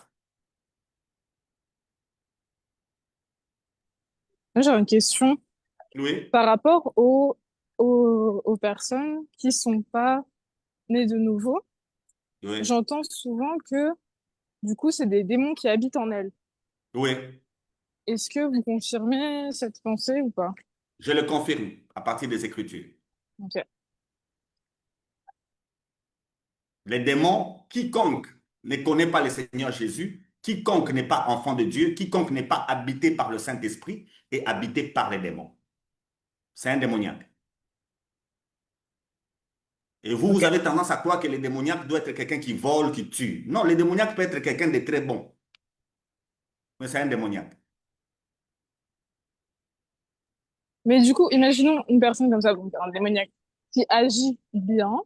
Speaker 5: Moi, j'ai une question
Speaker 4: Oui,
Speaker 5: par rapport aux personnes qui sont pas nées de nouveau.
Speaker 4: oui,
Speaker 5: J'entends souvent que, du coup, c'est des démons qui habitent en elles.
Speaker 4: oui.
Speaker 5: Est-ce que vous confirmez cette pensée ou pas?
Speaker 4: Je le confirme à partir des Écritures.
Speaker 5: Ok.
Speaker 4: Les démons, quiconque ne connaît pas le Seigneur Jésus, quiconque n'est pas enfant de Dieu, quiconque n'est pas habité par le Saint-Esprit, est habité par les démons. C'est un démoniaque. Et vous, vous avez tendance à croire que le démoniaque doit être quelqu'un qui vole, qui tue. Non, le démoniaque peut être quelqu'un de très bon. Mais c'est un démoniaque.
Speaker 5: Mais du coup, imaginons une personne comme ça, donc un démoniaque, qui agit bien.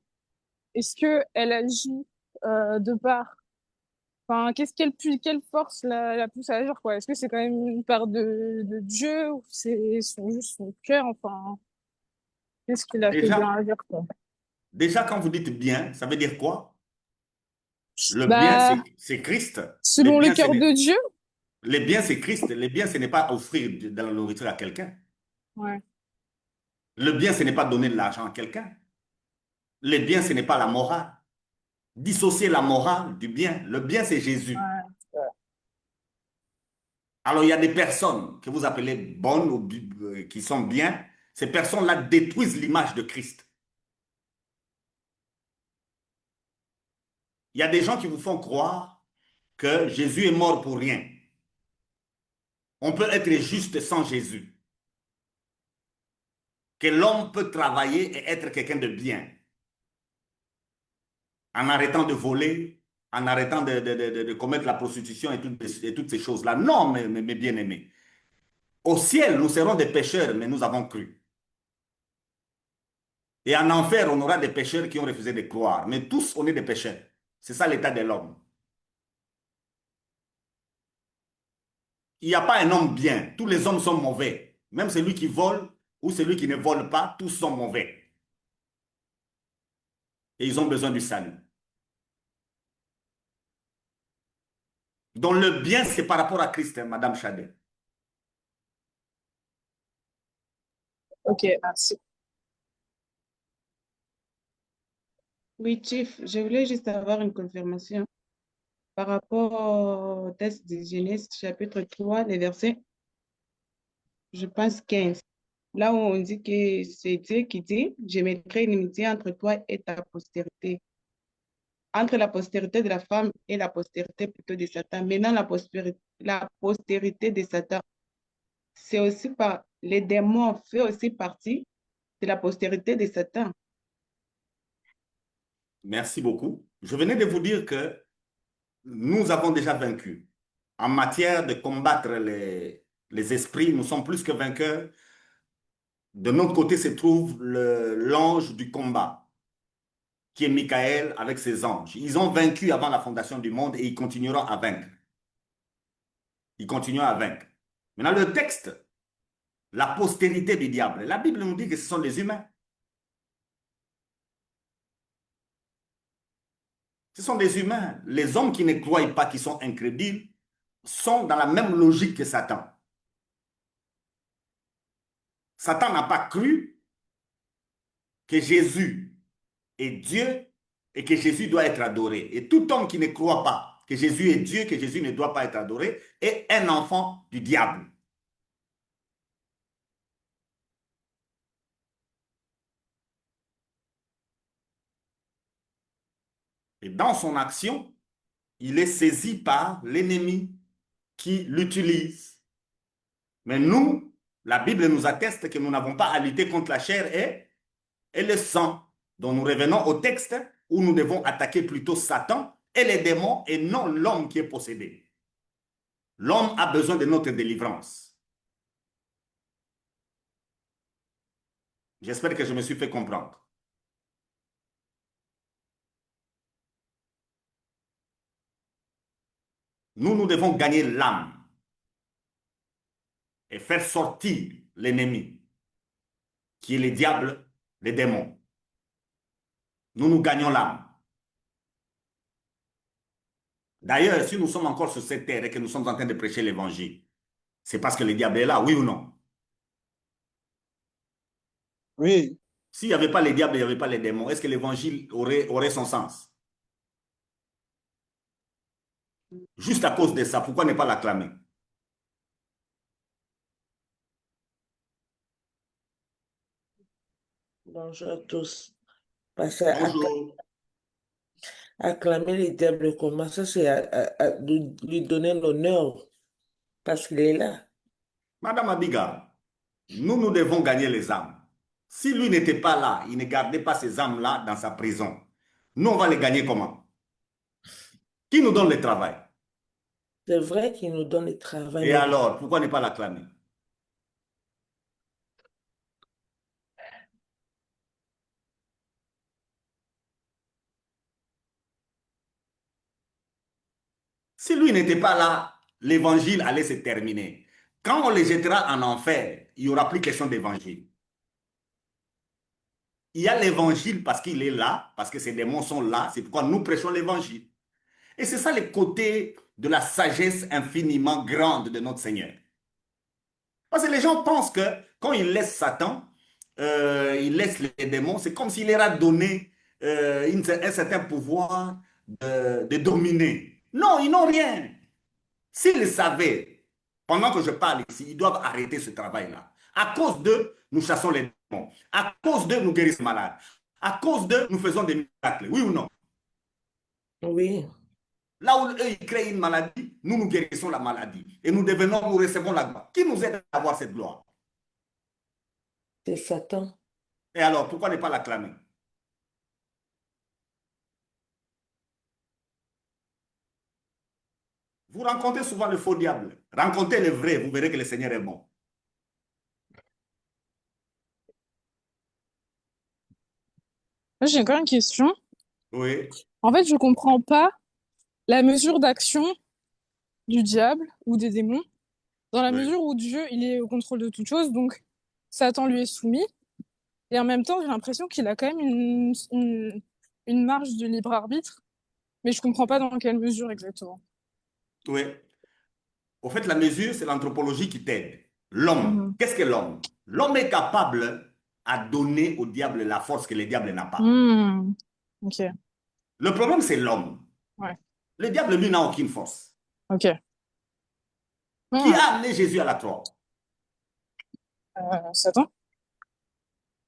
Speaker 5: Est-ce que elle agit de par, enfin, quelle force la pousse à agir, quoi? Est-ce que c'est quand même une part de Dieu ou c'est juste son cœur, enfin, qu'est-ce qui la fait bien
Speaker 4: Déjà,
Speaker 5: agir, quoi?
Speaker 4: déjà, quand vous dites bien, ça veut dire quoi? Le bien,
Speaker 5: Bah,
Speaker 4: c'est Christ.
Speaker 5: selon le cœur de Dieu,
Speaker 4: Les biens, c'est Christ. Les biens, ce n'est pas offrir de la nourriture à quelqu'un.
Speaker 5: ouais,
Speaker 4: Le bien, ce n'est pas donner de l'argent à quelqu'un. Le bien, ce n'est pas la morale. Dissocier la morale du bien. Le bien, c'est Jésus.
Speaker 5: ouais.
Speaker 4: Alors, il y a des personnes que vous appelez bonnes ou qui sont bien. Ces personnes-là détruisent l'image de Christ. Il y a des gens qui vous font croire que Jésus est mort pour rien. On peut être juste sans Jésus. Que l'homme peut travailler et être quelqu'un de bien. En arrêtant de voler, en arrêtant de commettre la prostitution et toutes ces choses-là. Non, mes bien-aimés. Au ciel, nous serons des pécheurs, mais nous avons cru. Et en enfer, on aura des pécheurs qui ont refusé de croire. Mais tous, on est des pécheurs. C'est ça l'état de l'homme. Il n'y a pas un homme bien. Tous les hommes sont mauvais. Même celui qui vole ou celui qui ne vole pas, tous sont mauvais. Et ils ont besoin du salut. Donc le bien, c'est par rapport à Christ, hein, Madame Chadet.
Speaker 5: Ok, merci.
Speaker 1: Oui, Chief, je voulais juste avoir une confirmation par rapport au texte de Genèse, chapitre 3, les versets, je pense 15. Là où on dit que c'est Dieu qui dit, je mettrai une inimitié entre toi et ta postérité. Entre la postérité de la femme et la postérité plutôt de Satan. Maintenant, la postérité de Satan, c'est aussi par les démons, fait aussi partie de la postérité de Satan.
Speaker 4: Merci beaucoup. Je venais de vous dire que nous avons déjà vaincu. En matière de combattre les esprits, nous sommes plus que vainqueurs. De notre côté se trouve l'ange du combat, qui est Michael avec ses anges. Ils ont vaincu avant la fondation du monde et ils continueront à vaincre. Ils continueront à vaincre. Maintenant, le texte, la postérité du diable. La Bible nous dit que ce sont les humains. Ce sont des humains. Les hommes qui ne croient pas, qui sont incrédules, sont dans la même logique que Satan. Satan n'a pas cru que Jésus est Dieu et que Jésus doit être adoré. Et tout homme qui ne croit pas que Jésus est Dieu, que Jésus ne doit pas être adoré, est un enfant du diable. Et dans son action, il est saisi par l'ennemi qui l'utilise. Mais nous, la Bible nous atteste que nous n'avons pas à lutter contre la chair et le sang. Donc nous revenons au texte où nous devons attaquer plutôt Satan et les démons et non l'homme qui est possédé. L'homme a besoin de notre délivrance. J'espère que je me suis fait comprendre. Nous devons gagner l'âme et faire sortir l'ennemi, qui est le diable, les démons. Nous gagnons l'âme. D'ailleurs, si nous sommes encore sur cette terre et que nous sommes en train de prêcher l'évangile, c'est parce que le diable est là, oui ou non?
Speaker 2: Oui,
Speaker 4: S'il n'y avait pas les diables, il n'y avait pas les démons, est-ce que l'évangile aurait son sens? Juste à cause de ça, pourquoi ne pas l'acclamer?
Speaker 6: Bonjour à tous. Pasteur
Speaker 4: Bonjour.
Speaker 6: Acclamer le diable comment ça, c'est de lui donner l'honneur parce qu'il est là.
Speaker 4: Madame Abiga, nous devons gagner les âmes. Si lui n'était pas là, il ne gardait pas ces âmes-là dans sa prison, nous, on va les gagner comment? Qui nous donne le travail?
Speaker 6: C'est vrai qu'il nous donne le travail,
Speaker 4: Et
Speaker 6: mais
Speaker 4: alors, pourquoi ne pas l'acclamer? Si lui n'était pas là, l'évangile allait se terminer. Quand on les jettera en enfer, il n'y aura plus question d'évangile. Il y a l'évangile parce qu'il est là, parce que ces démons sont là, c'est pourquoi nous prêchons l'évangile. Et c'est ça le côté de la sagesse infiniment grande de notre Seigneur. Parce que les gens pensent que quand ils laissent Satan, ils laissent les démons, c'est comme s'il leur a donné un certain pouvoir de dominer. Non, ils n'ont rien. S'ils le savaient, pendant que je parle ici, ils doivent arrêter ce travail-là. À cause d'eux, nous chassons les démons. À cause d'eux, nous guérissons les malades. À cause d'eux, nous faisons des miracles. Oui ou non?
Speaker 6: oui,
Speaker 4: Là où eux, ils créent une maladie, nous guérissons la maladie. Et nous devenons, nous recevons la gloire. Qui nous aide à avoir cette gloire?
Speaker 6: c'est Satan.
Speaker 4: Et alors, pourquoi ne pas l'acclamer? Vous rencontrez souvent le faux diable. Rencontrez le vrai, vous verrez que le Seigneur est bon.
Speaker 5: Moi, j'ai encore une question.
Speaker 4: Oui,
Speaker 5: En fait, je comprends pas la mesure d'action du diable ou des démons, dans la
Speaker 4: oui.
Speaker 5: mesure où Dieu, il est au contrôle de toute chose, donc Satan lui est soumis, et en même temps, j'ai l'impression qu'il a quand même une marge de libre arbitre, mais je comprends pas dans quelle mesure exactement.
Speaker 4: Oui. Au fait, la mesure, c'est l'anthropologie qui t'aide. L'homme,
Speaker 5: Mhm.
Speaker 4: qu'est-ce que l'homme? L'homme est capable à donner au diable la force que le diable n'a pas.
Speaker 5: Hmm. Ok,
Speaker 4: Le problème, c'est l'homme.
Speaker 5: ouais,
Speaker 4: Le diable, lui, n'a aucune force.
Speaker 5: ok.
Speaker 4: Qui
Speaker 5: Hmm.
Speaker 4: a amené Jésus à la croix?
Speaker 5: Satan?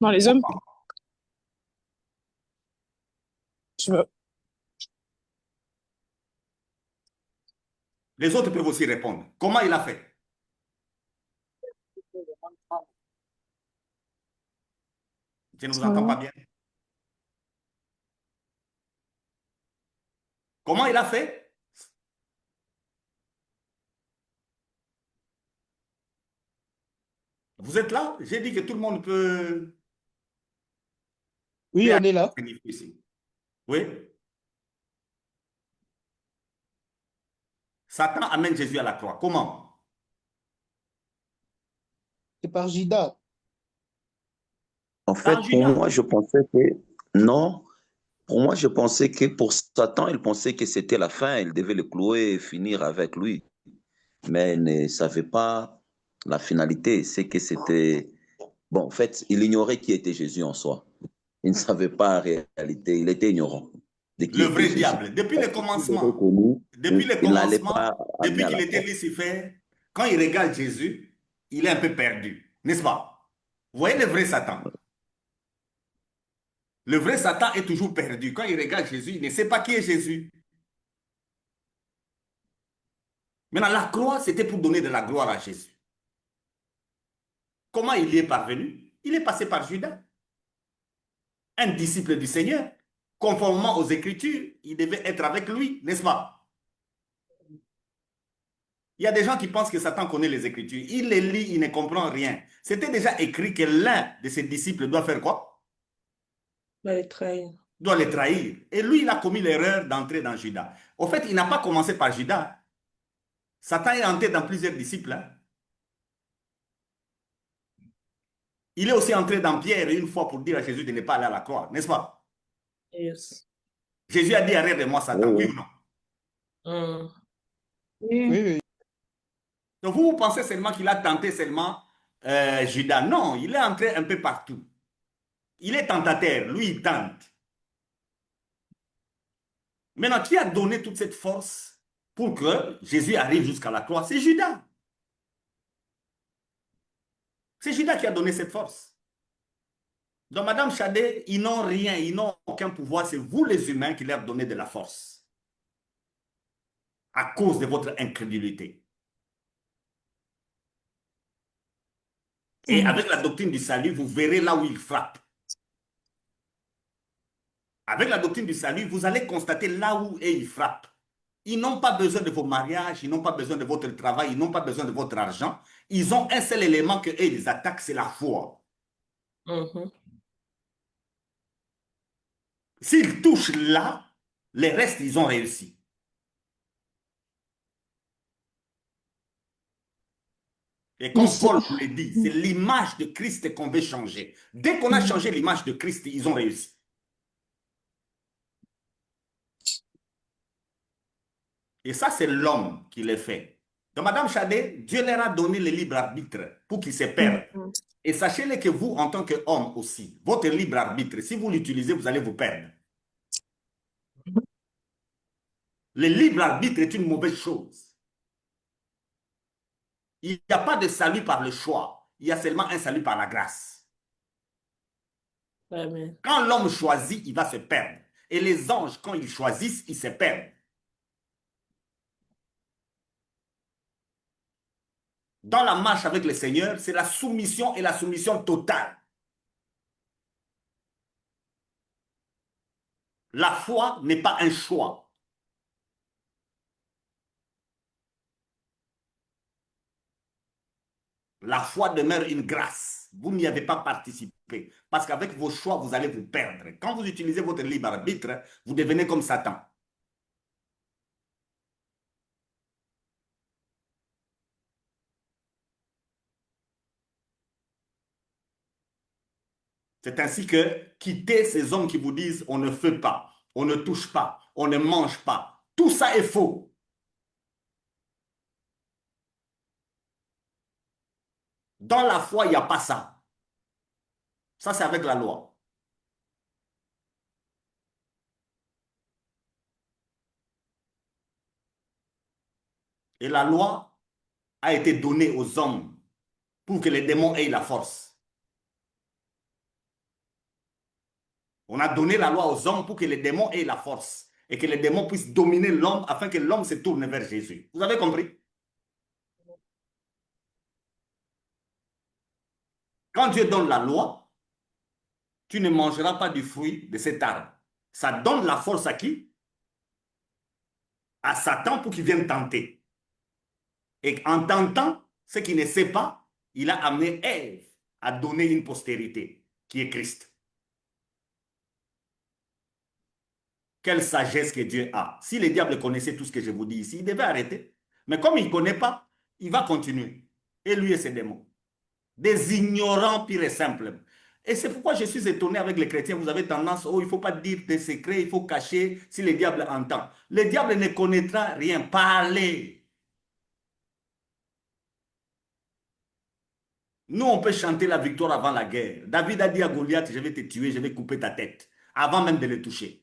Speaker 5: Non, les hommes? Je sais pas.
Speaker 4: Les autres peuvent aussi répondre. Comment il a fait? Je ne vous entends pas bien. Comment il a fait? Vous êtes là? J'ai dit que tout le monde
Speaker 2: Oui,
Speaker 4: peut
Speaker 2: on est là.
Speaker 4: ici. Oui. Satan amène Jésus à la croix. Comment?
Speaker 2: C'est par Judas.
Speaker 3: En
Speaker 4: Par
Speaker 3: fait, pour
Speaker 4: Judas.
Speaker 3: moi, je pensais que non. Pour moi, je pensais que pour Satan, il pensait que c'était la fin. Il devait le clouer et finir avec lui. Mais il ne savait pas la finalité. C'est que c'était... Bon, en fait, il ignorait qui était Jésus en soi. Il ne savait pas en réalité. Il était ignorant de qui
Speaker 4: Le
Speaker 3: était
Speaker 4: vrai
Speaker 3: Jésus.
Speaker 4: diable. Depuis
Speaker 3: Parce
Speaker 4: le
Speaker 3: que s'il le
Speaker 4: commencement,
Speaker 3: reconnu,
Speaker 4: depuis le
Speaker 3: il n'allait pas
Speaker 4: commencement,
Speaker 3: amener
Speaker 4: depuis
Speaker 3: à
Speaker 4: qu'il
Speaker 3: la
Speaker 4: était
Speaker 3: croix.
Speaker 4: Lucifer, quand il regarde Jésus, il est un peu perdu, n'est-ce pas? Vous voyez le vrai Satan? Le vrai Satan est toujours perdu. Quand il regarde Jésus, il ne sait pas qui est Jésus. Maintenant, la croix, c'était pour donner de la gloire à Jésus. Comment il y est parvenu? Il est passé par Judas, un disciple du Seigneur. Conformément aux Écritures, il devait être avec lui, n'est-ce pas? Il y a des gens qui pensent que Satan connaît les Écritures. Il les lit, il ne comprend rien. C'était déjà écrit que l'un de ses disciples doit faire quoi?
Speaker 6: Va les trahir.
Speaker 4: Doit les trahir. Et lui, il a commis l'erreur d'entrer dans Judas. Au fait, il n'a pas commencé par Judas. Satan est entré dans plusieurs disciples. Hein. Il est aussi entré dans Pierre une fois pour dire à Jésus de ne pas aller à la croix, n'est-ce pas?
Speaker 6: Yes.
Speaker 4: Jésus a dit arrête de moi,
Speaker 3: Oui,
Speaker 4: Satan, oui
Speaker 3: oui.
Speaker 4: ou non?
Speaker 6: Hmm.
Speaker 5: Oui.
Speaker 2: Oui, oui.
Speaker 4: Donc vous pensez seulement qu'il a tenté seulement Judas. Non, il est entré un peu partout. Il est tentateur, lui il tente. Maintenant, qui a donné toute cette force pour que Jésus arrive jusqu'à la croix? C'est Judas. C'est Judas qui a donné cette force. Donc, Madame Chadet, ils n'ont rien, ils n'ont aucun pouvoir. C'est vous, les humains, qui leur donnez de la force à cause de votre incrédulité. Et avec la doctrine du salut, vous verrez là où il frappe. Avec la doctrine du salut, vous allez constater là où il frappe. Ils n'ont pas besoin de vos mariages, ils n'ont pas besoin de votre travail, ils n'ont pas besoin de votre argent. Ils ont un seul élément que les attaquent, c'est la foi.
Speaker 6: Mhm.
Speaker 4: S'ils touchent là, les restes, ils ont réussi. Et
Speaker 2: Mais
Speaker 4: comme Paul vous l'a dit, c'est l'image de Christ qu'on veut changer. Dès qu'on a changé l'image de Christ, ils ont réussi. Et ça, c'est l'homme qui le fait. Donc, Madame Chadet, Dieu leur a donné le libre arbitre pour qu'ils se perdent. Et sachez-le que vous, en tant qu'homme aussi, votre libre arbitre, si vous l'utilisez, vous allez vous perdre. Le libre arbitre est une mauvaise chose. Il n'y a pas de salut par le choix. Il y a seulement un salut par la grâce.
Speaker 6: Amen.
Speaker 4: Quand l'homme choisit, il va se perdre. Et les anges, quand ils choisissent, ils se perdent. Dans la marche avec le Seigneur, c'est la soumission et la soumission totale. La foi n'est pas un choix. La foi demeure une grâce. Vous n'y avez pas participé. Parce qu'avec vos choix, vous allez vous perdre. Quand vous utilisez votre libre arbitre, vous devenez comme Satan. C'est ainsi que quittez ces hommes qui vous disent on ne fait pas, on ne touche pas, on ne mange pas. Tout ça est faux. Dans la foi, il n'y a pas ça. Ça, c'est avec la loi. Et la loi a été donnée aux hommes pour que les démons aient la force. On a donné la loi aux hommes pour que les démons aient la force et que les démons puissent dominer l'homme afin que l'homme se tourne vers Jésus. Vous avez compris? Quand Dieu donne la loi, tu ne mangeras pas du fruit de cet arbre. Ça donne la force à qui? À Satan pour qu'il vienne tenter. Et en tentant, ce qu'il ne sait pas, il a amené Ève à donner une postérité qui est Christ. Quelle sagesse que Dieu a. Si le diable connaissait tout ce que je vous dis ici, il devait arrêter. Mais comme il ne connaît pas, il va continuer. Et lui et ses démons. Des ignorants purs et simples. Et c'est pourquoi je suis étonné avec les chrétiens. Vous avez tendance, oh, il ne faut pas dire des secrets, il faut cacher si le diable entend. Le diable ne connaîtra rien. Parlez. Nous, on peut chanter la victoire avant la guerre. David a dit à Goliath, je vais te tuer, je vais couper ta tête. Avant même de le toucher.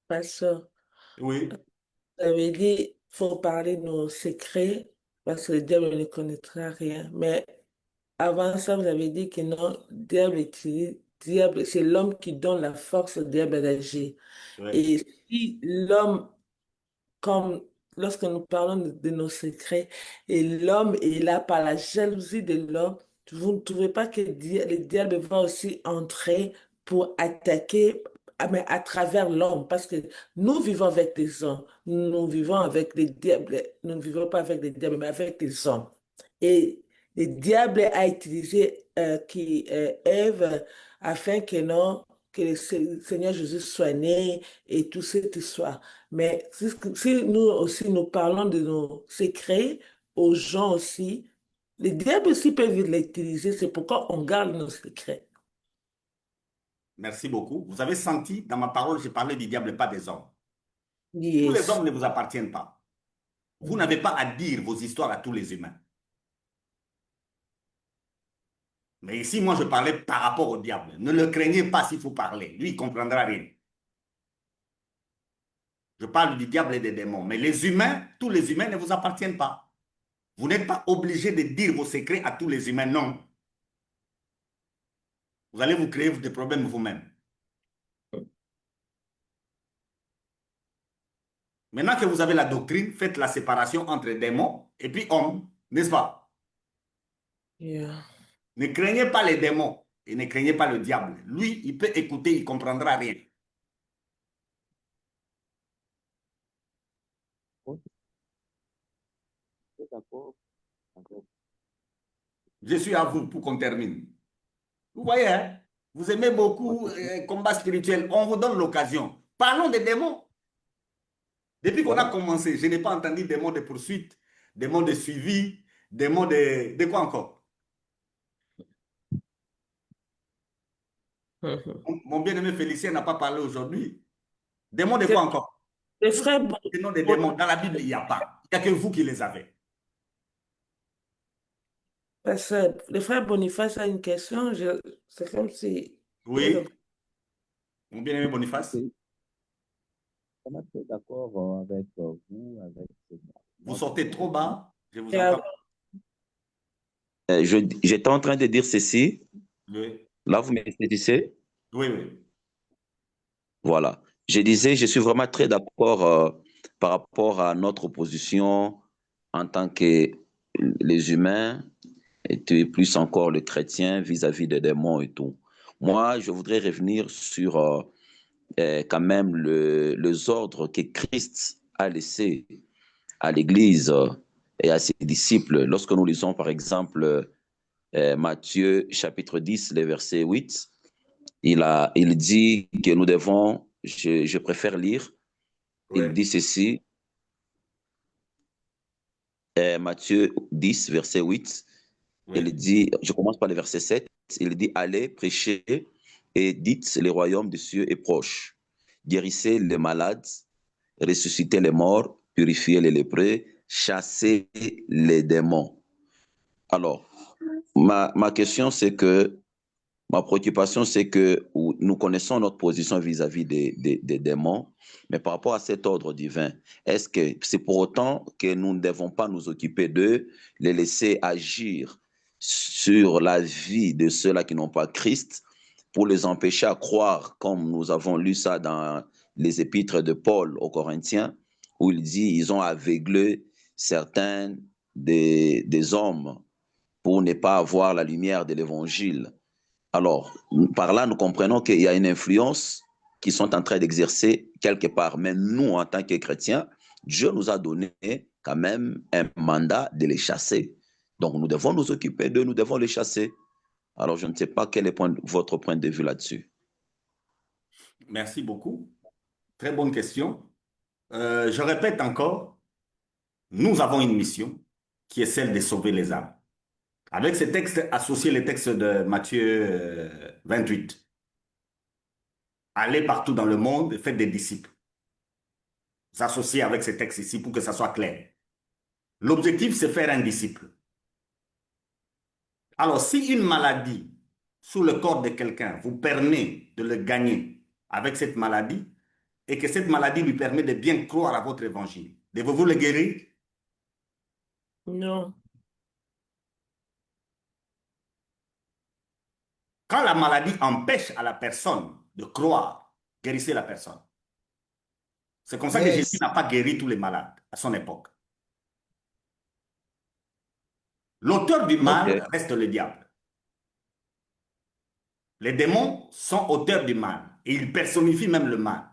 Speaker 6: Pasteur,
Speaker 4: Oui,
Speaker 6: vous avez dit, il faut parler de nos secrets parce que le diable ne connaîtra rien. Mais avant ça, vous avez dit que non, diable, c'est l'homme qui donne la force au diable d'agir.
Speaker 4: oui.
Speaker 6: Et si l'homme, comme lorsque nous parlons de nos secrets, et l'homme est là par la jalousie de l'homme, vous ne trouvez pas que le diable va aussi entrer pour attaquer, mais à travers l'homme, parce que nous vivons avec des hommes, nous vivons avec des diables, nous ne vivons pas avec des diables, mais avec des hommes. Et le diable a utilisé Ève afin que non, que le Seigneur Jésus soit né et toute cette histoire. Mais si nous aussi nous parlons de nos secrets aux gens aussi, les diables aussi peuvent l'utiliser. C'est pourquoi on garde nos secrets.
Speaker 4: Merci beaucoup. Vous avez senti, dans ma parole, j'ai parlé du diable, pas des hommes. Tous les
Speaker 6: Yes.
Speaker 4: hommes ne vous appartiennent pas. Vous n'avez pas à dire vos histoires à tous les humains. Mais ici, moi, je parlais par rapport au diable. Ne le craignez pas s'il faut parler. Lui, il ne comprendra rien. Je parle du diable et des démons. Mais les humains, tous les humains ne vous appartiennent pas. Vous n'êtes pas obligé de dire vos secrets à tous les humains, non. Vous allez vous créer des problèmes vous-même. Maintenant que vous avez la doctrine, faites la séparation entre démons et puis hommes, n'est-ce pas?
Speaker 6: Yeah.
Speaker 4: Ne craignez pas les démons et ne craignez pas le diable. Lui, il peut écouter, il ne comprendra rien.
Speaker 3: D'accord avec
Speaker 4: Je suis à vous pour qu'on termine. Vous voyez, hein? Vous aimez beaucoup
Speaker 3: votre question.
Speaker 4: combat spirituel. On vous donne l'occasion. Parlons des démons. Depuis qu'on a
Speaker 3: Voilà.
Speaker 4: commencé, je n'ai pas entendu démons de poursuite, démons de suivi, démons de quoi encore? Mon bien-aimé Félicien n'a pas parlé aujourd'hui. Démons de
Speaker 6: C'est
Speaker 4: quoi encore?
Speaker 6: les
Speaker 4: Tous
Speaker 6: frères
Speaker 4: les noms des démons, dans la Bible, il n'y a pas. Il n'y a que vous qui les avez.
Speaker 6: Le frère Boniface a une question. C'est comme si...
Speaker 4: Oui, mon bien-aimé
Speaker 3: Ok,
Speaker 4: Boniface,
Speaker 3: je suis vraiment très d'accord avec vous, avec
Speaker 4: vous
Speaker 3: notre
Speaker 4: sortez trop
Speaker 3: position.
Speaker 4: bas. Je vous
Speaker 6: Yeah.
Speaker 4: entends.
Speaker 3: J'étais en train de dire ceci.
Speaker 4: Oui,
Speaker 3: Là, vous me saisissez.
Speaker 4: oui, oui.
Speaker 3: Voilà. Je disais, je suis vraiment très d'accord par rapport à notre position en tant que les humains et puis plus encore le chrétien vis-à-vis des démons et tout. Moi, je voudrais revenir sur quand même les ordres que Christ a laissés à l'Église et à ses disciples. Lorsque nous lisons, par exemple, Matthieu chapitre 10, le verset 8, il dit que nous devons, je préfère lire, il
Speaker 4: Oui,
Speaker 3: dit ceci, Matthieu 10, verset 8, il
Speaker 4: oui,
Speaker 3: dit, je commence par le verset 7, il dit, allez, prêchez et dites, le royaume des cieux est proche. Guérissez les malades, ressuscitez les morts, purifiez les lépreux, chassez les démons. Alors, ma question, c'est que, ma préoccupation, c'est que nous connaissons notre position vis-à-vis des démons, mais par rapport à cet ordre divin, est-ce que c'est pour autant que nous ne devons pas nous occuper d'eux, les laisser agir sur la vie de ceux-là qui n'ont pas Christ, pour les empêcher à croire, comme nous avons lu ça dans les épîtres de Paul aux Corinthiens, où il dit ils ont aveuglé certains des hommes pour ne pas avoir la lumière de l'évangile. Alors, par là, nous comprenons qu'il y a une influence qu'ils sont en train d'exercer quelque part. Mais nous, en tant que chrétiens, Dieu nous a donné quand même un mandat de les chasser. Donc, nous devons nous occuper d'eux, nous devons les chasser. Alors, je ne sais pas quel est votre point de vue là-dessus.
Speaker 4: merci beaucoup. Très bonne question. Je répète encore, nous avons une mission qui est celle de sauver les âmes. Avec ces textes associés, les textes de Matthieu 28. Allez partout dans le monde et faites des disciples. Vous associez avec ces textes ici pour que ça soit clair. L'objectif, c'est faire un disciple. Alors, si une maladie sous le corps de quelqu'un vous permet de le gagner avec cette maladie et que cette maladie lui permet de bien croire à votre évangile, devez-vous le guérir?
Speaker 6: Non.
Speaker 4: Quand la maladie empêche à la personne de croire, guérissez la personne. C'est comme ça que Jésus
Speaker 2: Yes.
Speaker 4: n'a pas guéri tous les malades à son époque. L'auteur du mal
Speaker 3: Ok.
Speaker 4: reste le diable. Les démons sont auteurs du mal et ils personnifient même le mal.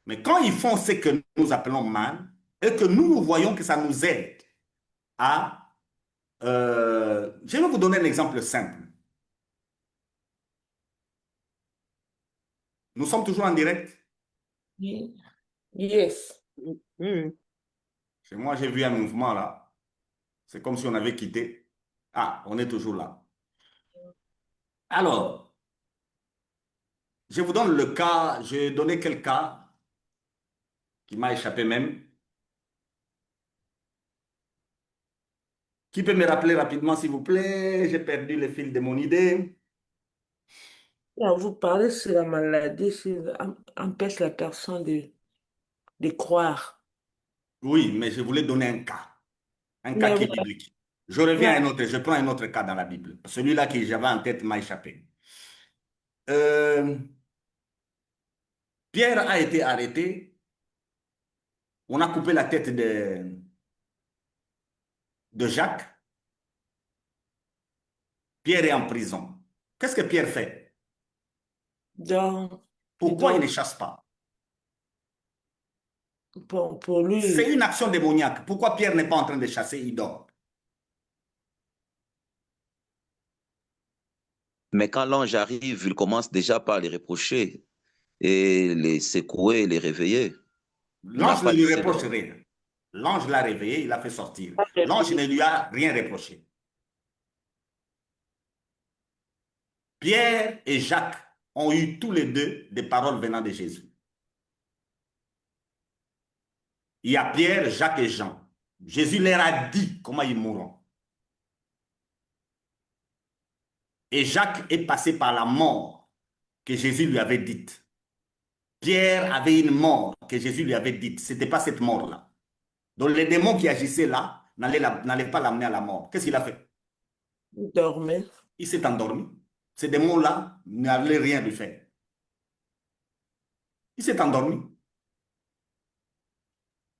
Speaker 4: Mais quand ils font ce que nous appelons mal et que nous voyons que ça nous aide à... je vais vous donner un exemple simple. Nous sommes toujours en direct.
Speaker 6: Yes.
Speaker 4: Chez moi, j'ai vu un mouvement là. C'est comme si on avait quitté. Ah, on est toujours là. Alors, je vous donne le cas, je vais donner quel cas qui m'a échappé même. Qui peut me rappeler rapidement, s'il vous plaît? J'ai perdu le fil de mon idée.
Speaker 6: Quand vous parlez sur la maladie, empêche la personne de croire.
Speaker 4: Oui, mais je voulais donner un cas
Speaker 6: Mais
Speaker 4: qui est biblique. Je reviens
Speaker 6: voilà.
Speaker 4: à un autre, je prends un autre cas dans la Bible. Celui-là que j'avais en tête m'a échappé. euh, Pierre a été arrêté. On a coupé la tête de Jacques. Pierre est en prison. Qu'est-ce que Pierre fait?
Speaker 6: Donc,
Speaker 4: Pourquoi il ne chasse pas?
Speaker 6: pour
Speaker 4: C'est
Speaker 6: lui,
Speaker 4: une action démoniaque. Pourquoi Pierre n'est pas en train de chasser? Il dort.
Speaker 3: Mais quand l'ange arrive, il commence déjà par les reprocher et les secouer et les réveiller. Il n'a
Speaker 4: L'ange ne
Speaker 3: pas
Speaker 4: lui
Speaker 3: laissé
Speaker 4: reproche
Speaker 3: dormir.
Speaker 4: rien. L'ange l'a réveillé, il l'a fait sortir. L'ange ne lui a rien reproché. Pierre et Jacques ont eu tous les deux des paroles venant de Jésus. Il y a Pierre, Jacques et Jean. Jésus leur a dit comment ils mourront. Et Jacques est passé par la mort que Jésus lui avait dite. Pierre avait une mort que Jésus lui avait dite. Ce n'était pas cette mort-là. Donc les démons qui agissaient là n'allaient pas l'amener à la mort. Qu'est-ce qu'il a fait?
Speaker 6: il dormait.
Speaker 4: Il s'est endormi. Ces démons-là n'allaient rien lui faire. Il s'est endormi.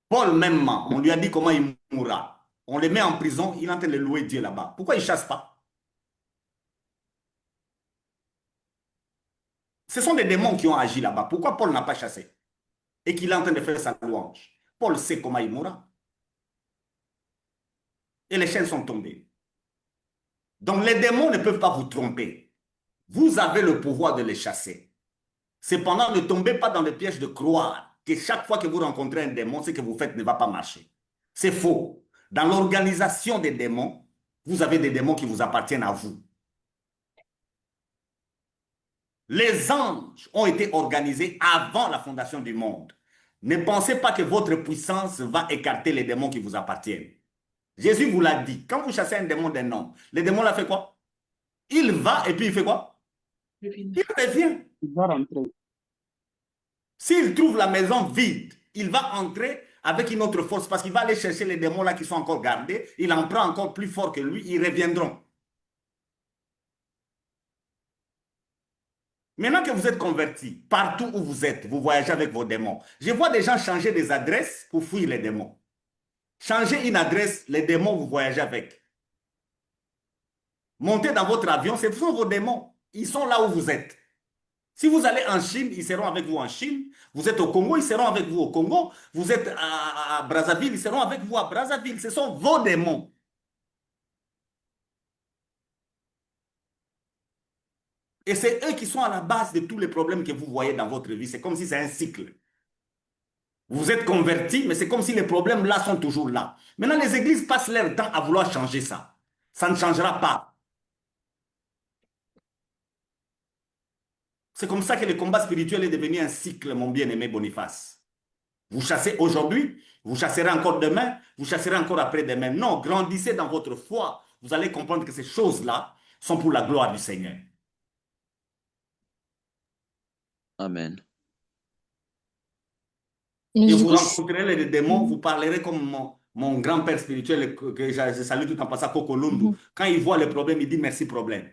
Speaker 4: Paul, même, on lui a dit comment il mourra. On le met en prison, il est en train de louer Dieu là-bas. Pourquoi il ne chasse pas? Ce sont des démons qui ont agi là-bas. Pourquoi Paul n'a pas chassé? Et qu'il est en train de faire sa louange. Paul sait comment il mourra. Et les chaînes sont tombées. Donc les démons ne peuvent pas vous tromper. Vous avez le pouvoir de les chasser. Cependant, ne tombez pas dans le piège de croire que chaque fois que vous rencontrez un démon, ce que vous faites ne va pas marcher. C'est faux. Dans l'organisation des démons, vous avez des démons qui vous appartiennent à vous. Les anges ont été organisés avant la fondation du monde. Ne pensez pas que votre puissance va écarter les démons qui vous appartiennent. Jésus vous l'a dit. Quand vous chassez un démon d'un homme, le démon l'a fait quoi? Il va et puis il fait quoi? Il revient.
Speaker 2: Il va rentrer.
Speaker 4: S'il trouve la maison vide, il va entrer avec une autre force parce qu'il va aller chercher les démons là qui sont encore gardés. Il en prend encore plus fort que lui, ils reviendront. Maintenant que vous êtes convertis, partout où vous êtes, vous voyagez avec vos démons. Je vois des gens changer des adresses pour fuir les démons. Changez une adresse, les démons, vous voyagez avec. Montez dans votre avion, ce sont vos démons. Ils sont là où vous êtes. Si vous allez en Chine, ils seront avec vous en Chine. Vous êtes au Congo, ils seront avec vous au Congo. Vous êtes à Brazzaville, ils seront avec vous à Brazzaville. Ce sont vos démons. Et c'est eux qui sont à la base de tous les problèmes que vous voyez dans votre vie. C'est comme si c'est un cycle. Vous êtes convertis, mais c'est comme si les problèmes là sont toujours là. Maintenant, les églises passent leur temps à vouloir changer ça. Ça ne changera pas. C'est comme ça que le combat spirituel est devenu un cycle, mon bien-aimé Boniface. Vous chassez aujourd'hui, vous chasserez encore demain, vous chasserez encore après-demain. Non, grandissez dans votre foi. Vous allez comprendre que ces choses-là sont pour la gloire du Seigneur.
Speaker 3: Amen.
Speaker 5: Mais
Speaker 4: Et
Speaker 5: du
Speaker 4: vous
Speaker 5: coup,
Speaker 4: rencontrerez les démons, vous parlerez comme mon grand-père spirituel que je salue tout en passant, Coco Lundu. Quand il voit le problème, il dit merci problème.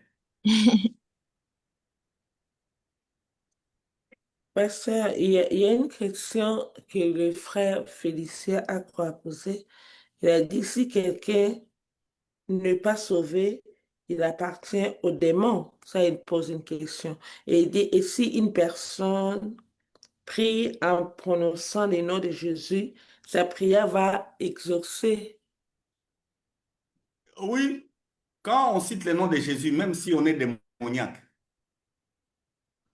Speaker 6: Pasteur, il y a une question que le frère Félicien a posée. Il a dit, si quelqu'un n'est pas sauvé, il appartient au démon. Ça, il pose une question. Et il dit, et si une personne prie en prononçant le nom de Jésus, sa prière va exaucer.
Speaker 4: Oui, quand on cite le nom de Jésus, même si on est démoniaque.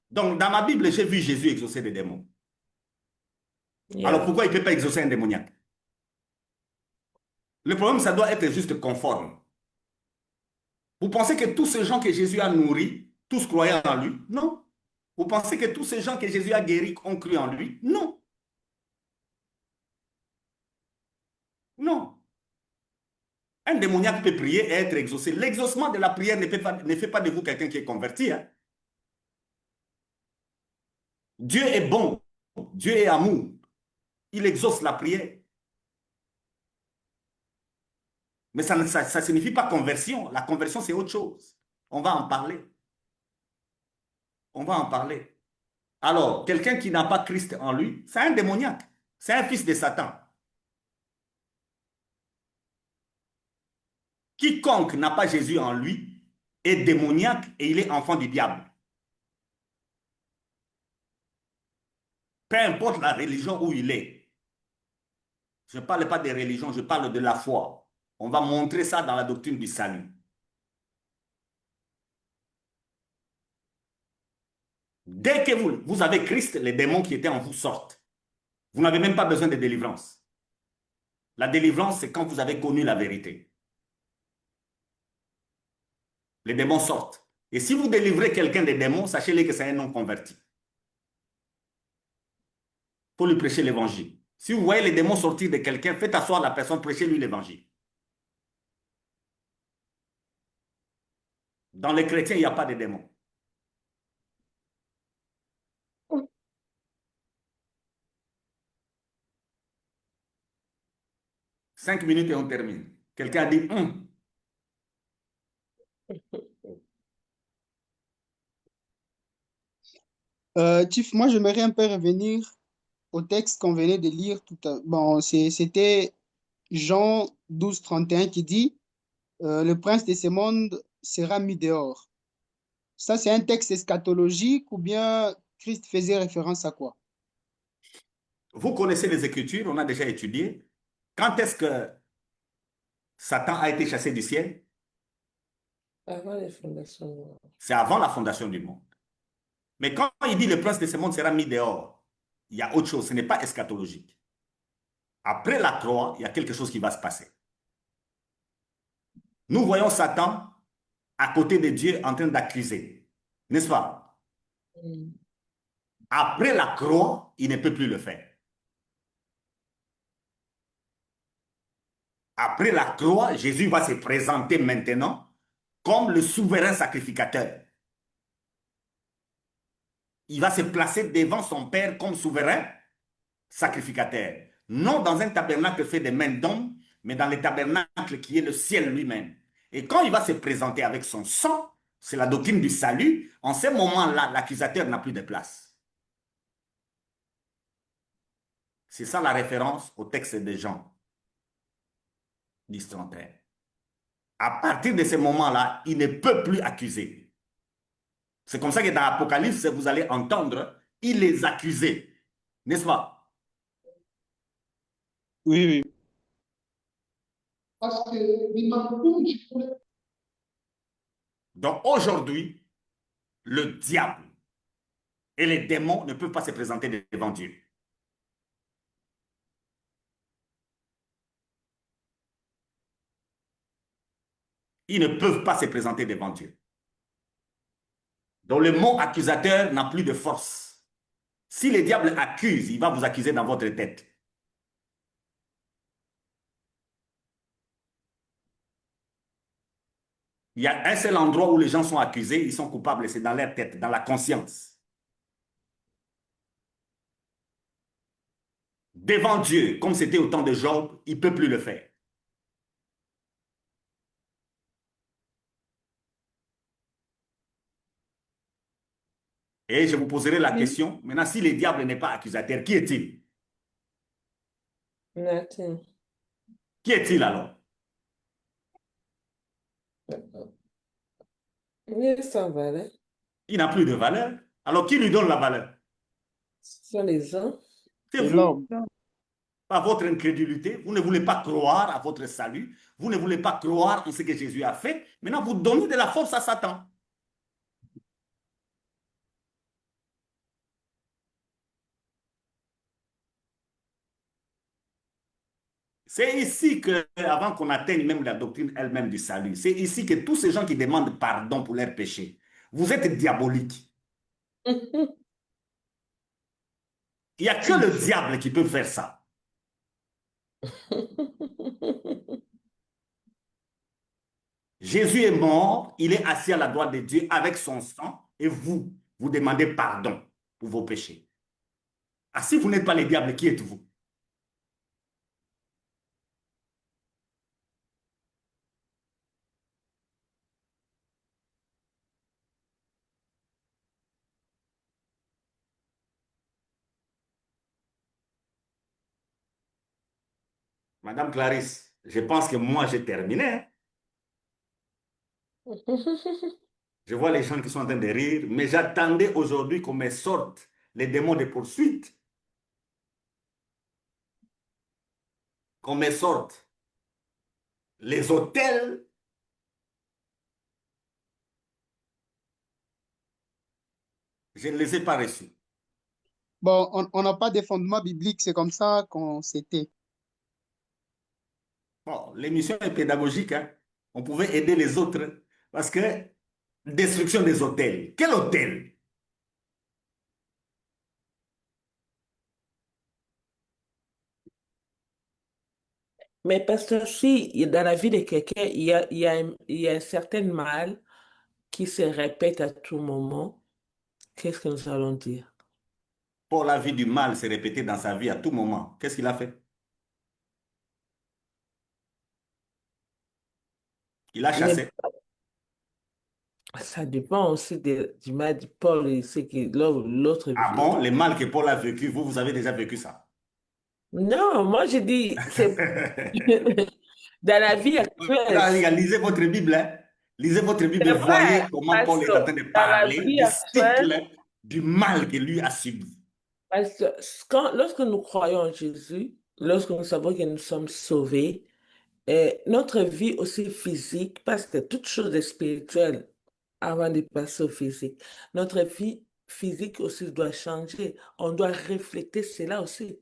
Speaker 4: Donc, dans ma Bible, j'ai vu Jésus exaucer des démons. Alors,
Speaker 6: Yeah.
Speaker 4: pourquoi il ne peut pas exaucer un démoniaque? Le problème, ça doit être juste conforme. Vous pensez que tous ces gens que Jésus a nourris, tous croyaient en lui? Non. Vous pensez que tous ces gens que Jésus a guéris ont cru en lui? Non. Non. Un démoniaque peut prier et être exaucé. L'exaucement de la prière ne fait pas de vous quelqu'un qui est converti. Hein. Dieu est bon. Dieu est amour. Il exauce la prière. Mais ça ne signifie pas conversion. La conversion, c'est autre chose. On va en parler. On va en parler. Alors, quelqu'un qui n'a pas Christ en lui, c'est un démoniaque. C'est un fils de Satan. Quiconque n'a pas Jésus en lui est démoniaque et il est enfant du diable. Peu importe la religion où il est. Je ne parle pas des religions, je parle de la foi. On va montrer ça dans la doctrine du salut. Dès que vous avez Christ, les démons qui étaient en vous sortent. Vous n'avez même pas besoin de délivrance. La délivrance, c'est quand vous avez connu la vérité. Les démons sortent. Et si vous délivrez quelqu'un des démons, sachez-le que c'est un non converti. Il faut lui prêcher l'évangile. Si vous voyez les démons sortir de quelqu'un, faites asseoir la personne, prêchez-lui l'évangile. Dans les chrétiens, il n'y a pas de démons. Cinq minutes et on termine. Quelqu'un a dit
Speaker 2: Tiff, moi, j'aimerais un peu revenir au texte qu'on venait de lire tout à l'heure. Bon, c'était Jean 12, 31 qui dit le prince de ce monde sera mis dehors. Ça, c'est un texte eschatologique ou bien Christ faisait référence à quoi?
Speaker 4: Vous connaissez les Écritures, on a déjà étudié. Quand est-ce que Satan a été chassé du ciel?
Speaker 6: Avant les fondations du monde.
Speaker 4: C'est avant la fondation du monde. Mais quand il dit le prince de ce monde sera mis dehors, il y a autre chose, ce n'est pas eschatologique. Après la croix, il y a quelque chose qui va se passer. Nous voyons Satan à côté de Dieu en train d'accuser, n'est-ce pas?
Speaker 6: Mm.
Speaker 4: Après la croix, il ne peut plus le faire. Après la croix, Jésus va se présenter maintenant comme le souverain sacrificateur. Il va se placer devant son Père comme souverain sacrificateur. Non dans un tabernacle fait de mains d'hommes, mais dans le tabernacle qui est le ciel lui-même. Et quand il va se présenter avec son sang, c'est la doctrine du salut, en ce moment-là, l'accusateur n'a plus de place. C'est ça la référence au texte de Jean 10, 31. À partir de ce moment-là, il ne peut plus accuser. C'est comme ça que dans l'Apocalypse, vous allez entendre, il les accusait. N'est-ce pas?
Speaker 2: Oui, oui.
Speaker 7: Parce que
Speaker 4: Donc aujourd'hui, le diable et les démons ne peuvent pas se présenter devant Dieu. Ils ne peuvent pas se présenter devant Dieu. Donc le mot accusateur n'a plus de force. Si le diable accuse, il va vous accuser dans votre tête. Il y a un seul endroit où les gens sont accusés, ils sont coupables, c'est dans leur tête, dans la conscience. Devant Dieu, comme c'était au temps de Job, il ne peut plus le faire. Et je vous poserai la question, maintenant, si le diable n'est pas accusateur, qui est-il?
Speaker 6: Nothing.
Speaker 4: Qui est-il alors?
Speaker 6: Oui, ça va, hein.
Speaker 4: Il n'a plus de valeur. Alors, qui lui donne la valeur?
Speaker 6: Ce sont les gens.
Speaker 4: C'est
Speaker 2: C'est
Speaker 4: vous,
Speaker 2: l'homme.
Speaker 4: par votre incrédulité. Vous ne voulez pas croire à votre salut. Vous ne voulez pas croire en ce que Jésus a fait. Maintenant, vous donnez de la force à Satan. C'est ici que, avant qu'on atteigne même la doctrine elle-même du salut, c'est ici que tous ces gens qui demandent pardon pour leurs péchés, vous êtes diaboliques. Il n'y a que le diable qui peut faire ça. Jésus est mort, il est assis à la droite de Dieu avec son sang, et vous, vous demandez pardon pour vos péchés. Ah, si vous n'êtes pas les diables, qui êtes-vous? Madame Clarisse, je pense que moi, j'ai terminé, hein. Je vois les gens qui sont en train de rire, mais j'attendais aujourd'hui qu'on me sorte les démons de poursuite, qu'on me sorte les hôtels. Je ne les ai pas reçus.
Speaker 2: Bon, on n'a pas de fondement biblique, c'est comme ça qu'on s'était.
Speaker 4: Bon, l'émission est pédagogique, hein. On pouvait aider les autres parce que destruction des hôtels. Quel hôtel?
Speaker 6: Mais pasteur, si dans la vie de quelqu'un, il y a un certain mal qui se répète à tout moment, qu'est-ce que nous allons dire?
Speaker 4: Pour la vie du mal s'est répété dans sa vie à tout moment. Qu'est-ce qu'il a fait? Il a
Speaker 6: Mais
Speaker 4: chassé.
Speaker 6: ça dépend aussi du mal de Paul et ce que l'autre
Speaker 4: Ah
Speaker 6: vit.
Speaker 4: bon, le mal que Paul a vécu, vous avez déjà vécu ça.
Speaker 6: Non, moi je dis, c'est dans la vie actuelle,
Speaker 4: Là, lisez votre Bible, hein. Lisez votre Bible
Speaker 6: c'est
Speaker 4: et
Speaker 6: vrai,
Speaker 4: voyez comment Paul
Speaker 6: parce que
Speaker 4: est en train de
Speaker 6: dans la
Speaker 4: parler
Speaker 6: vie
Speaker 4: du
Speaker 6: actuelle,
Speaker 4: cycle du mal que lui a subi.
Speaker 6: parce que lorsque nous croyons en Jésus, lorsque nous savons que nous sommes sauvés, notre vie aussi physique, parce que toute chose est spirituelle avant de passer au physique, notre vie physique aussi doit changer. On doit refléter cela aussi.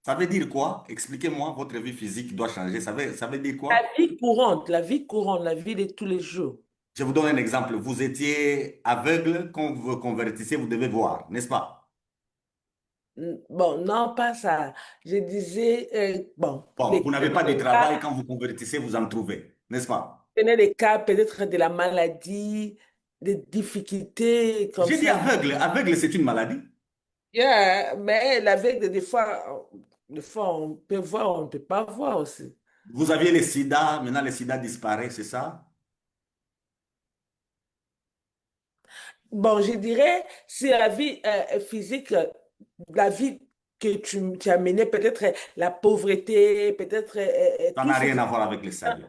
Speaker 4: Ça veut dire quoi? Expliquez-moi, votre vie physique doit changer. Ça veut dire
Speaker 6: La
Speaker 4: quoi?
Speaker 6: vie courante, la vie courante, la vie de tous les jours.
Speaker 4: Je vous donne un exemple. Vous étiez aveugle, quand vous vous convertissez, vous devez voir, n'est-ce pas?
Speaker 6: Bon, non, pas ça. Je disais, bon,
Speaker 4: Bon, vous n'avez pas de
Speaker 6: les
Speaker 4: travail,
Speaker 6: cas,
Speaker 4: quand vous convertissez, vous en trouvez, n'est-ce pas?
Speaker 6: prenez les cas peut-être de la maladie, des difficultés comme
Speaker 4: J'ai dit
Speaker 6: ça.
Speaker 4: aveugle. Aveugle, c'est une maladie.
Speaker 6: Yeah, mais l'aveugle, des fois, on peut voir, on ne peut pas voir aussi.
Speaker 4: Vous aviez le sida, maintenant le sida disparaît, c'est ça?
Speaker 6: Bon, je dirais, si la vie physique, la vie que tu as menée, peut-être la pauvreté, peut-être
Speaker 4: Ça
Speaker 6: tout
Speaker 4: n'a
Speaker 6: ce
Speaker 4: rien
Speaker 6: qui...
Speaker 4: à voir avec le salut.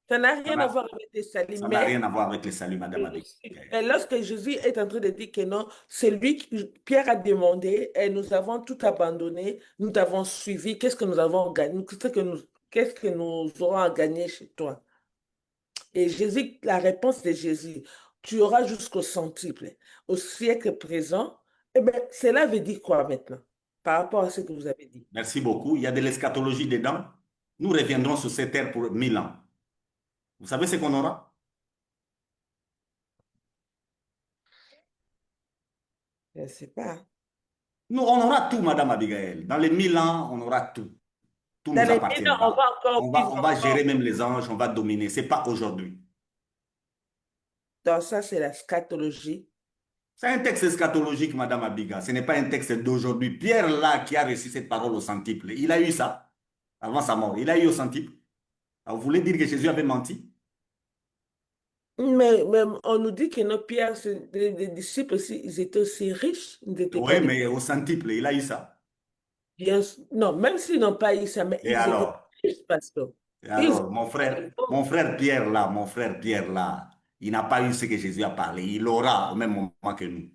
Speaker 6: Ça n'a
Speaker 4: Ça
Speaker 6: rien à
Speaker 4: n'a
Speaker 6: voir avec les salis,
Speaker 4: ça n'a
Speaker 6: mais
Speaker 4: rien à voir avec le salut, Madame
Speaker 6: et
Speaker 4: Abigail.
Speaker 6: lorsque Jésus est en train de dire que non, c'est lui que Pierre a demandé et nous avons tout abandonné, nous t'avons suivi, qu'est-ce que nous avons gagné, qu'est-ce que nous aurons à gagner chez toi? Et Jésus, la réponse de Jésus, tu auras jusqu'au centuple, au siècle présent, eh bien, cela veut dire quoi maintenant, par rapport à ce que vous avez dit?
Speaker 4: Merci beaucoup. Il y a de l'eschatologie dedans. Nous reviendrons sur cette terre pour 1000 ans. Vous savez ce qu'on aura?
Speaker 6: Je ne sais pas.
Speaker 4: Nous, on aura tout, Madame Abigail. Dans les 1000 ans, on aura tout. Tout
Speaker 6: Dans
Speaker 4: nous
Speaker 6: les 1000 ans, on va
Speaker 4: appartiendra.
Speaker 6: encore vivre
Speaker 4: On va gérer
Speaker 6: encore.
Speaker 4: même les anges, on va dominer. Ce n'est pas aujourd'hui.
Speaker 6: Donc ça, c'est la scatologie.
Speaker 4: C'est un texte eschatologique, Madame Abiga. Ce n'est pas un texte d'aujourd'hui. Pierre, là, qui a reçu cette parole au centuple, il a eu ça avant sa mort. Il a eu au centuple. Alors, vous voulez dire que Jésus avait menti?
Speaker 6: Mais on nous dit que nos pierres, les disciples aussi, ils étaient aussi riches. Ils n'étaient pas
Speaker 4: Oui,
Speaker 6: des
Speaker 4: mais au centuple, il a eu ça.
Speaker 6: bien. Non, même s'ils n'ont pas eu ça, mais
Speaker 4: Et
Speaker 6: ils étaient
Speaker 4: alors?
Speaker 6: riches, pasteur.
Speaker 4: Et
Speaker 6: Ils
Speaker 4: alors, mon frère Pierre, là, il n'a pas eu ce que Jésus a parlé. Il l'aura au même moment que nous.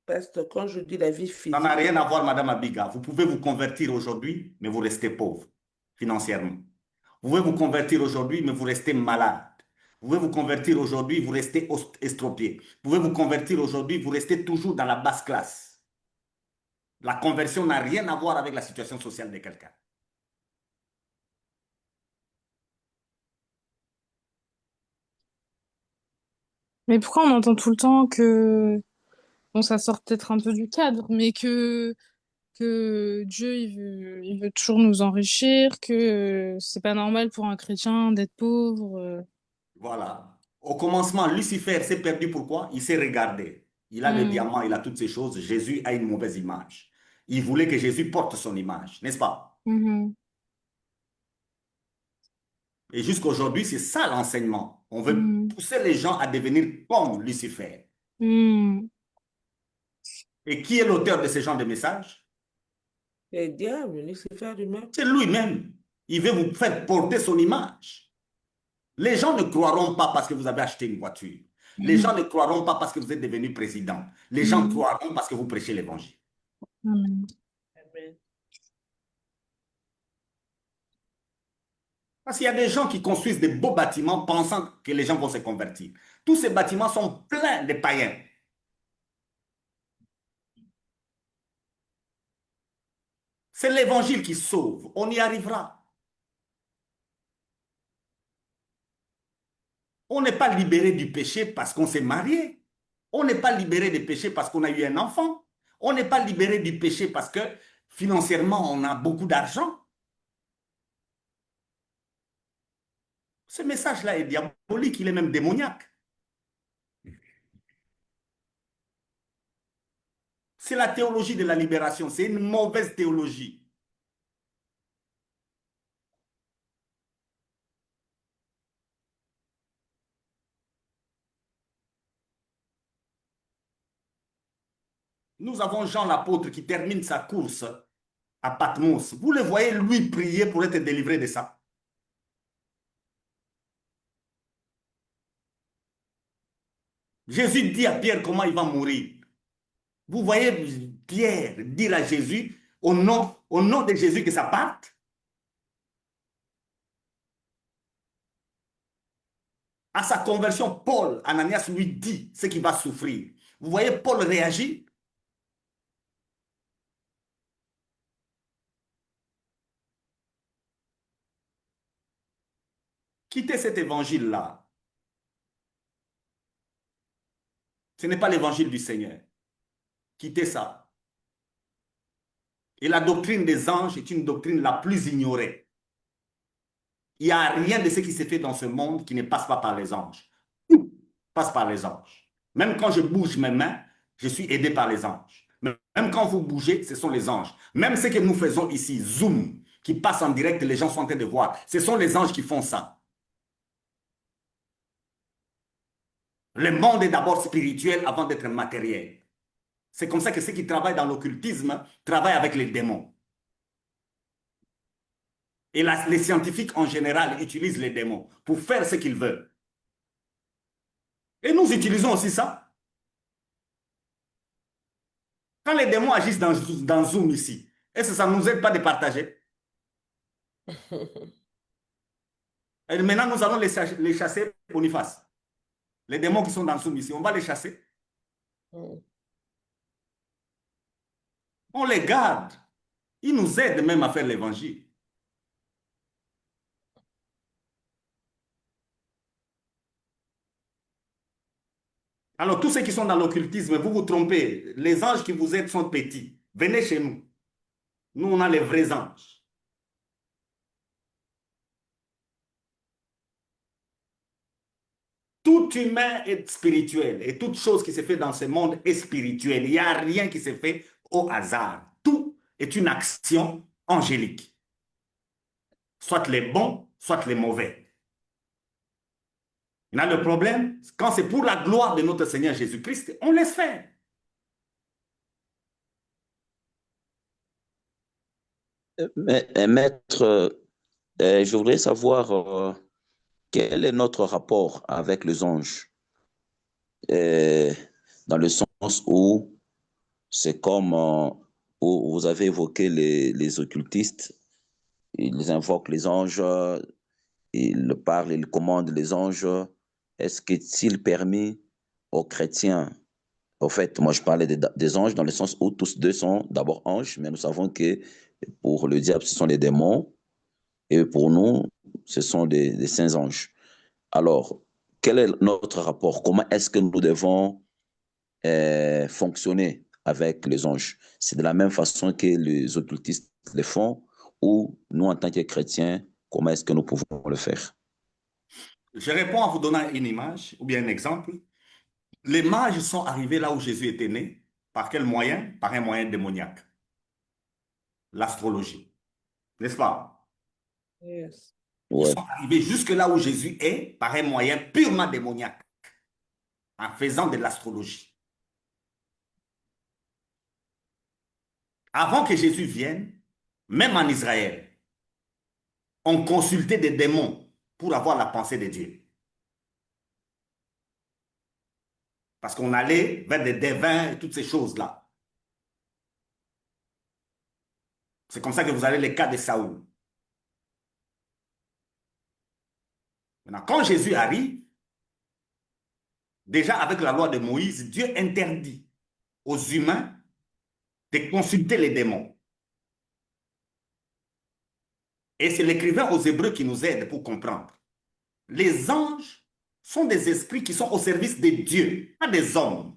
Speaker 6: pasteur, quand je dis la vie
Speaker 4: Ça n'a
Speaker 6: physique,
Speaker 4: rien à voir, Madame Abiga. Vous pouvez vous convertir aujourd'hui, mais vous restez pauvre financièrement. Vous pouvez vous convertir aujourd'hui, mais vous restez malade. Vous pouvez vous convertir aujourd'hui, vous restez estropié. Vous pouvez vous convertir aujourd'hui, vous restez toujours dans la basse classe. La conversion n'a rien à voir avec la situation sociale de quelqu'un.
Speaker 5: Mais pourquoi on entend tout le temps que, bon, ça sort peut-être un peu du cadre, mais que Dieu, il veut toujours nous enrichir, que c'est pas normal pour un chrétien d'être pauvre.
Speaker 4: Voilà. Au commencement, Lucifer s'est perdu. Pourquoi? Il s'est regardé. Il a le
Speaker 5: Hmm,
Speaker 4: diamant, il a toutes ces choses. Jésus a une mauvaise image. Il voulait que Jésus porte son image, n'est-ce pas?
Speaker 5: mhm,
Speaker 4: Et jusqu'à aujourd'hui, c'est ça l'enseignement. On veut
Speaker 5: hmm,
Speaker 4: pousser les gens à devenir comme Lucifer.
Speaker 5: hmm.
Speaker 4: Et qui est l'auteur de ce genre de message?
Speaker 6: Les diables, Lucifer lui-même.
Speaker 4: C'est lui-même. Il veut vous faire porter son image. Les gens ne croiront pas parce que vous avez acheté une voiture. Les gens ne croiront pas parce que vous êtes devenu président. Les gens croiront parce que vous prêchez l'évangile.
Speaker 5: Amen.
Speaker 6: Amen.
Speaker 4: Parce qu'il y a des gens qui construisent des beaux bâtiments pensant que les gens vont se convertir. Tous ces bâtiments sont pleins de païens. C'est l'évangile qui sauve. On y arrivera. On n'est pas libéré du péché parce qu'on s'est marié. On n'est pas libéré du péché parce qu'on a eu un enfant. On n'est pas libéré du péché parce que financièrement, on a beaucoup d'argent. Ce message-là est diabolique, il est même démoniaque. C'est la théologie de la libération. C'est une mauvaise théologie. Nous avons Jean l'apôtre qui termine sa course à Patmos. Vous le voyez, lui, prier pour être délivré de ça. Jésus dit à Pierre comment il va mourir. Vous voyez Pierre dire à Jésus, au nom de Jésus, que ça parte. À sa conversion, Paul, Ananias, lui dit ce qu'il va souffrir. Vous voyez Paul réagit. Quittez cet évangile-là. Ce n'est pas l'évangile du Seigneur. Quittez ça. Et la doctrine des anges est une doctrine la plus ignorée. Il n'y a rien de ce qui se fait dans ce monde qui ne passe pas par les anges. Tout passe par les anges. Même quand je bouge mes mains, je suis aidé par les anges. Même quand vous bougez, ce sont les anges. Même ce que nous faisons ici, Zoom, qui passe en direct, les gens sont en train de voir. Ce sont les anges qui font ça. Le monde est d'abord spirituel avant d'être matériel. C'est comme ça que ceux qui travaillent dans l'occultisme travaillent avec les démons. Et les scientifiques en général utilisent les démons pour faire ce qu'ils veulent. Et nous utilisons aussi ça. Quand les démons agissent dans Zoom ici, est-ce que ça ne nous aide pas de partager? Et maintenant, nous allons les chasser, Boniface. Les démons qui sont dans Zoom ici, on va les chasser. On les garde. Ils nous aident même à faire l'évangile. Alors, tous ceux qui sont dans l'occultisme, vous vous trompez. Les anges qui vous aident sont petits. Venez chez nous. Nous, on a les vrais anges. Tout humain est spirituel et toute chose qui se fait dans ce monde est spirituelle. Il n'y a rien qui se fait au hasard. Tout est une action angélique. Soit les bons, soit les mauvais. Maintenant, le problème, quand c'est pour la gloire de notre Seigneur Jésus-Christ, on laisse faire.
Speaker 3: Mais, maître, je voudrais savoir quel est notre rapport avec les anges, dans le sens où c'est comme où vous avez évoqué les occultistes, ils invoquent les anges, ils parlent, ils commandent les anges. Est-ce qu'il permis aux chrétiens, au fait, moi je parlais des anges dans le sens où tous deux sont d'abord anges, mais nous savons que pour le diable, ce sont les démons, et pour nous, ce sont des saints anges. Alors, quel est notre rapport? Comment est-ce que nous devons fonctionner avec les anges? C'est de la même façon que les occultistes le font, ou nous, en tant que chrétiens, comment est-ce que nous pouvons le faire?
Speaker 4: Je réponds en vous donnant une image ou bien un exemple. Les mages sont arrivés là où Jésus était né. Par quel moyen? Par un moyen démoniaque. L'astrologie. N'est-ce pas?
Speaker 6: Yes.
Speaker 4: Ils sont arrivés jusque là où Jésus est par un moyen purement démoniaque, en faisant de l'astrologie. Avant que Jésus vienne, même en Israël, ont consulté des démons pour avoir la pensée de Dieu. Parce qu'on allait vers des devins et toutes ces choses-là. C'est comme ça que vous avez les cas de Saoul. Maintenant, quand Jésus arrive, déjà avec la loi de Moïse, Dieu interdit aux humains de consulter les démons. Et c'est l'écrivain aux Hébreux qui nous aide pour comprendre. Les anges sont des esprits qui sont au service de Dieu, pas des hommes.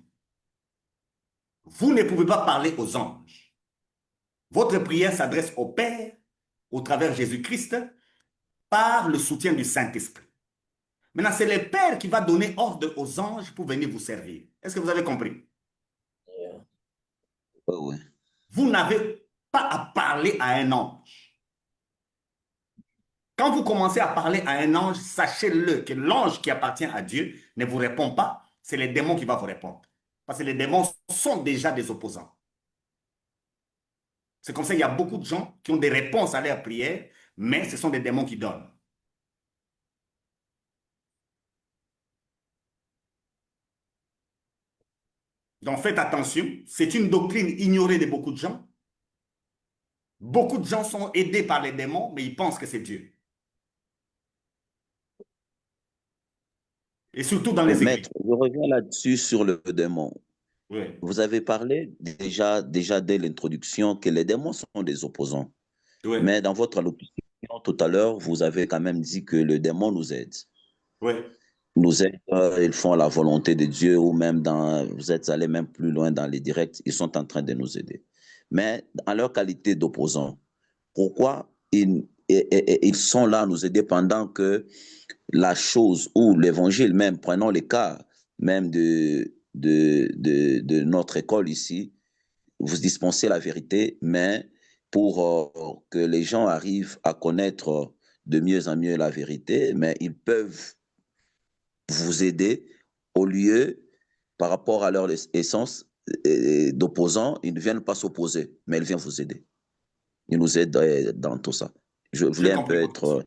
Speaker 4: Vous ne pouvez pas parler aux anges. Votre prière s'adresse au Père, au travers Jésus-Christ, par le soutien du Saint-Esprit. Maintenant, c'est le Père qui va donner ordre aux anges pour venir vous servir. Est-ce que vous avez compris?
Speaker 3: Oui.
Speaker 4: Vous n'avez pas à parler à un ange. Quand vous commencez à parler à un ange, sachez-le que l'ange qui appartient à Dieu ne vous répond pas, c'est les démons qui vont vous répondre. Parce que les démons sont déjà des opposants. C'est comme ça qu'il y a beaucoup de gens qui ont des réponses à leurs prières, mais ce sont des démons qui donnent. Donc faites attention, c'est une doctrine ignorée de beaucoup de gens. Beaucoup de gens sont aidés par les démons, mais ils pensent que c'est Dieu. Et surtout dans les
Speaker 3: Maître,
Speaker 4: églises.
Speaker 3: je reviens là-dessus sur le démon.
Speaker 4: Oui,
Speaker 3: Vous avez parlé déjà dès l'introduction que les démons sont des opposants.
Speaker 4: oui,
Speaker 3: Mais dans votre allocution tout à l'heure, vous avez quand même dit que le démon nous aide.
Speaker 4: oui.
Speaker 3: Nous aident, ils font la volonté de Dieu ou même vous êtes allé même plus loin dans les directs, ils sont en train de nous aider. Mais en leur qualité d'opposants, pourquoi ils sont là à nous aider pendant que la chose ou l'évangile même, prenons les cas même de notre école ici, vous dispensez la vérité, mais pour que les gens arrivent à connaître de mieux en mieux la vérité, mais ils peuvent vous aider au lieu, par rapport à leur essence d'opposants, ils ne viennent pas s'opposer, mais ils viennent vous aider. Ils nous aident dans tout ça. Je
Speaker 4: J'ai
Speaker 3: voulais un peu
Speaker 4: compris votre
Speaker 3: être
Speaker 4: question.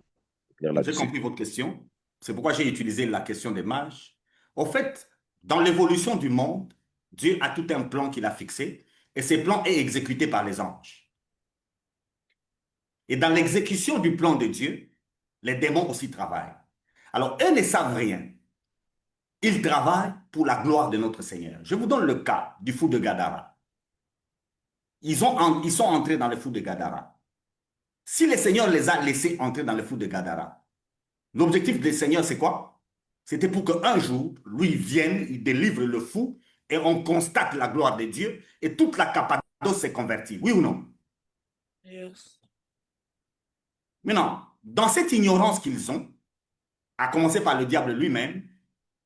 Speaker 3: clair
Speaker 4: J'ai
Speaker 3: là-dessus.
Speaker 4: compris votre question. C'est pourquoi j'ai utilisé la question des mages. Au fait, dans l'évolution du monde, Dieu a tout un plan qu'il a fixé et ce plan est exécuté par les anges. Et dans l'exécution du plan de Dieu, les démons aussi travaillent. Alors, eux ne savent rien. Ils travaillent pour la gloire de notre Seigneur. Je vous donne le cas du fou de Gadara. Ils sont entrés dans le fou de Gadara. Si le Seigneur les a laissés entrer dans le fou de Gadara, l'objectif du Seigneur, c'est quoi? C'était pour qu'un jour, lui vienne, il délivre le fou et on constate la gloire de Dieu et toute la Cappadoce s'est convertie. Oui ou non?
Speaker 6: Yes.
Speaker 4: Maintenant, dans cette ignorance qu'ils ont, à commencer par le diable lui-même,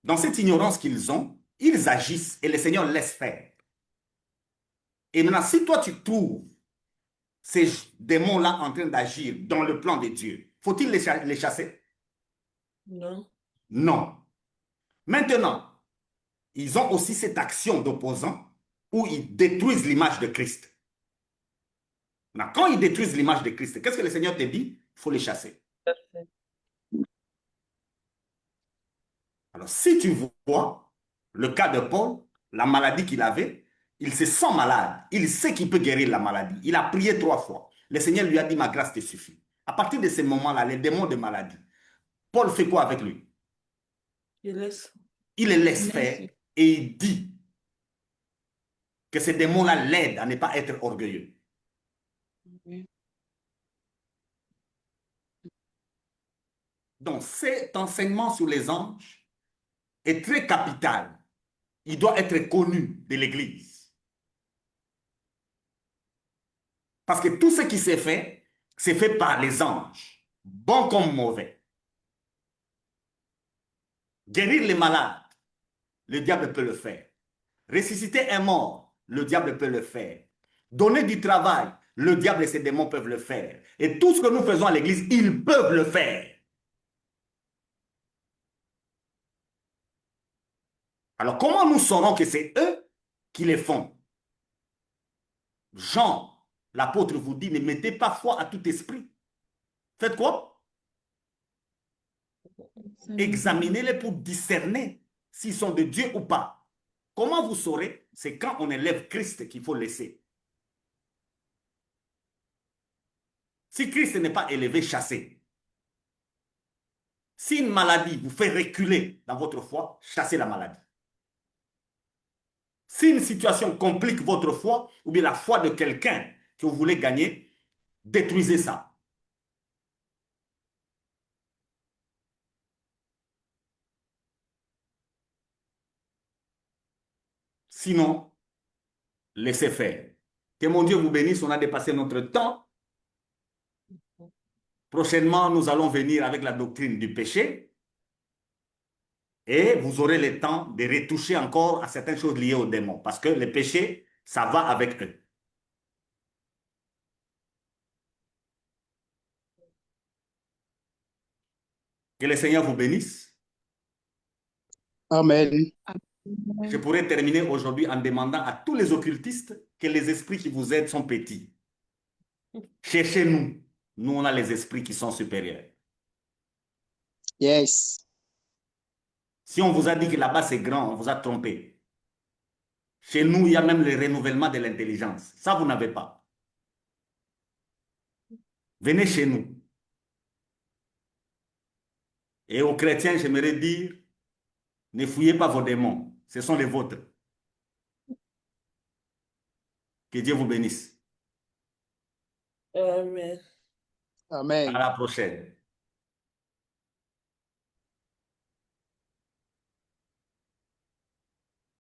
Speaker 4: dans cette ignorance qu'ils ont, ils agissent et le Seigneur laisse faire. Et maintenant, si toi tu trouves ces démons-là en train d'agir dans le plan de Dieu, faut-il les chasser?
Speaker 6: Non.
Speaker 4: Non. Maintenant, ils ont aussi cette action d'opposant où ils détruisent l'image de Christ. Maintenant, quand ils détruisent l'image de Christ, qu'est-ce que le Seigneur te dit? Il faut les chasser. Alors, si tu vois le cas de Paul, la maladie qu'il avait, il se sent malade. Il sait qu'il peut guérir la maladie. Il a prié 3 fois. Le Seigneur lui a dit, ma grâce te suffit. À partir de ce moment-là, les démons de maladie, Paul fait quoi avec lui?
Speaker 6: Il laisse.
Speaker 4: Il les laisse faire et il dit que ces démons-là l'aident à ne pas être orgueilleux. Donc, cet enseignement sur les anges est très capital. Il doit être connu de l'Église. Parce que tout ce qui s'est fait, c'est fait par les anges, bons comme mauvais. Guérir les malades, le diable peut le faire. Ressusciter un mort, le diable peut le faire. Donner du travail, le diable et ses démons peuvent le faire. Et tout ce que nous faisons à l'Église, ils peuvent le faire. Alors, comment nous saurons que c'est eux qui les font? Jean, l'apôtre vous dit, ne mettez pas foi à tout esprit. Faites quoi? Examinez-les pour discerner s'ils sont de Dieu ou pas. Comment vous saurez? C'est quand on élève Christ qu'il faut laisser. Si Christ n'est pas élevé, chassez. Si une maladie vous fait reculer dans votre foi, chassez la maladie. Si une situation complique votre foi, ou bien la foi de quelqu'un que vous voulez gagner, détruisez ça. Sinon, laissez faire. Que mon Dieu vous bénisse, on a dépassé notre temps. Prochainement, nous allons venir avec la doctrine du péché et vous aurez le temps de retoucher encore à certaines choses liées aux démons parce que le péché, ça va avec eux. Que le Seigneur vous bénisse.
Speaker 2: Amen.
Speaker 4: Je pourrais terminer aujourd'hui en demandant à tous les occultistes que les esprits qui vous aident sont petits. Cherchez-nous. Nous, on a les esprits qui sont supérieurs.
Speaker 2: Yes.
Speaker 4: Si on vous a dit que là-bas c'est grand, on vous a trompé. Chez nous, il y a même le renouvellement de l'intelligence. Ça, vous n'avez pas. Venez chez nous. Et aux chrétiens, j'aimerais dire, ne fouillez pas vos démons. Ce sont les vôtres. Que Dieu vous bénisse.
Speaker 6: Amen.
Speaker 4: À
Speaker 2: Amen.
Speaker 4: la prochaine.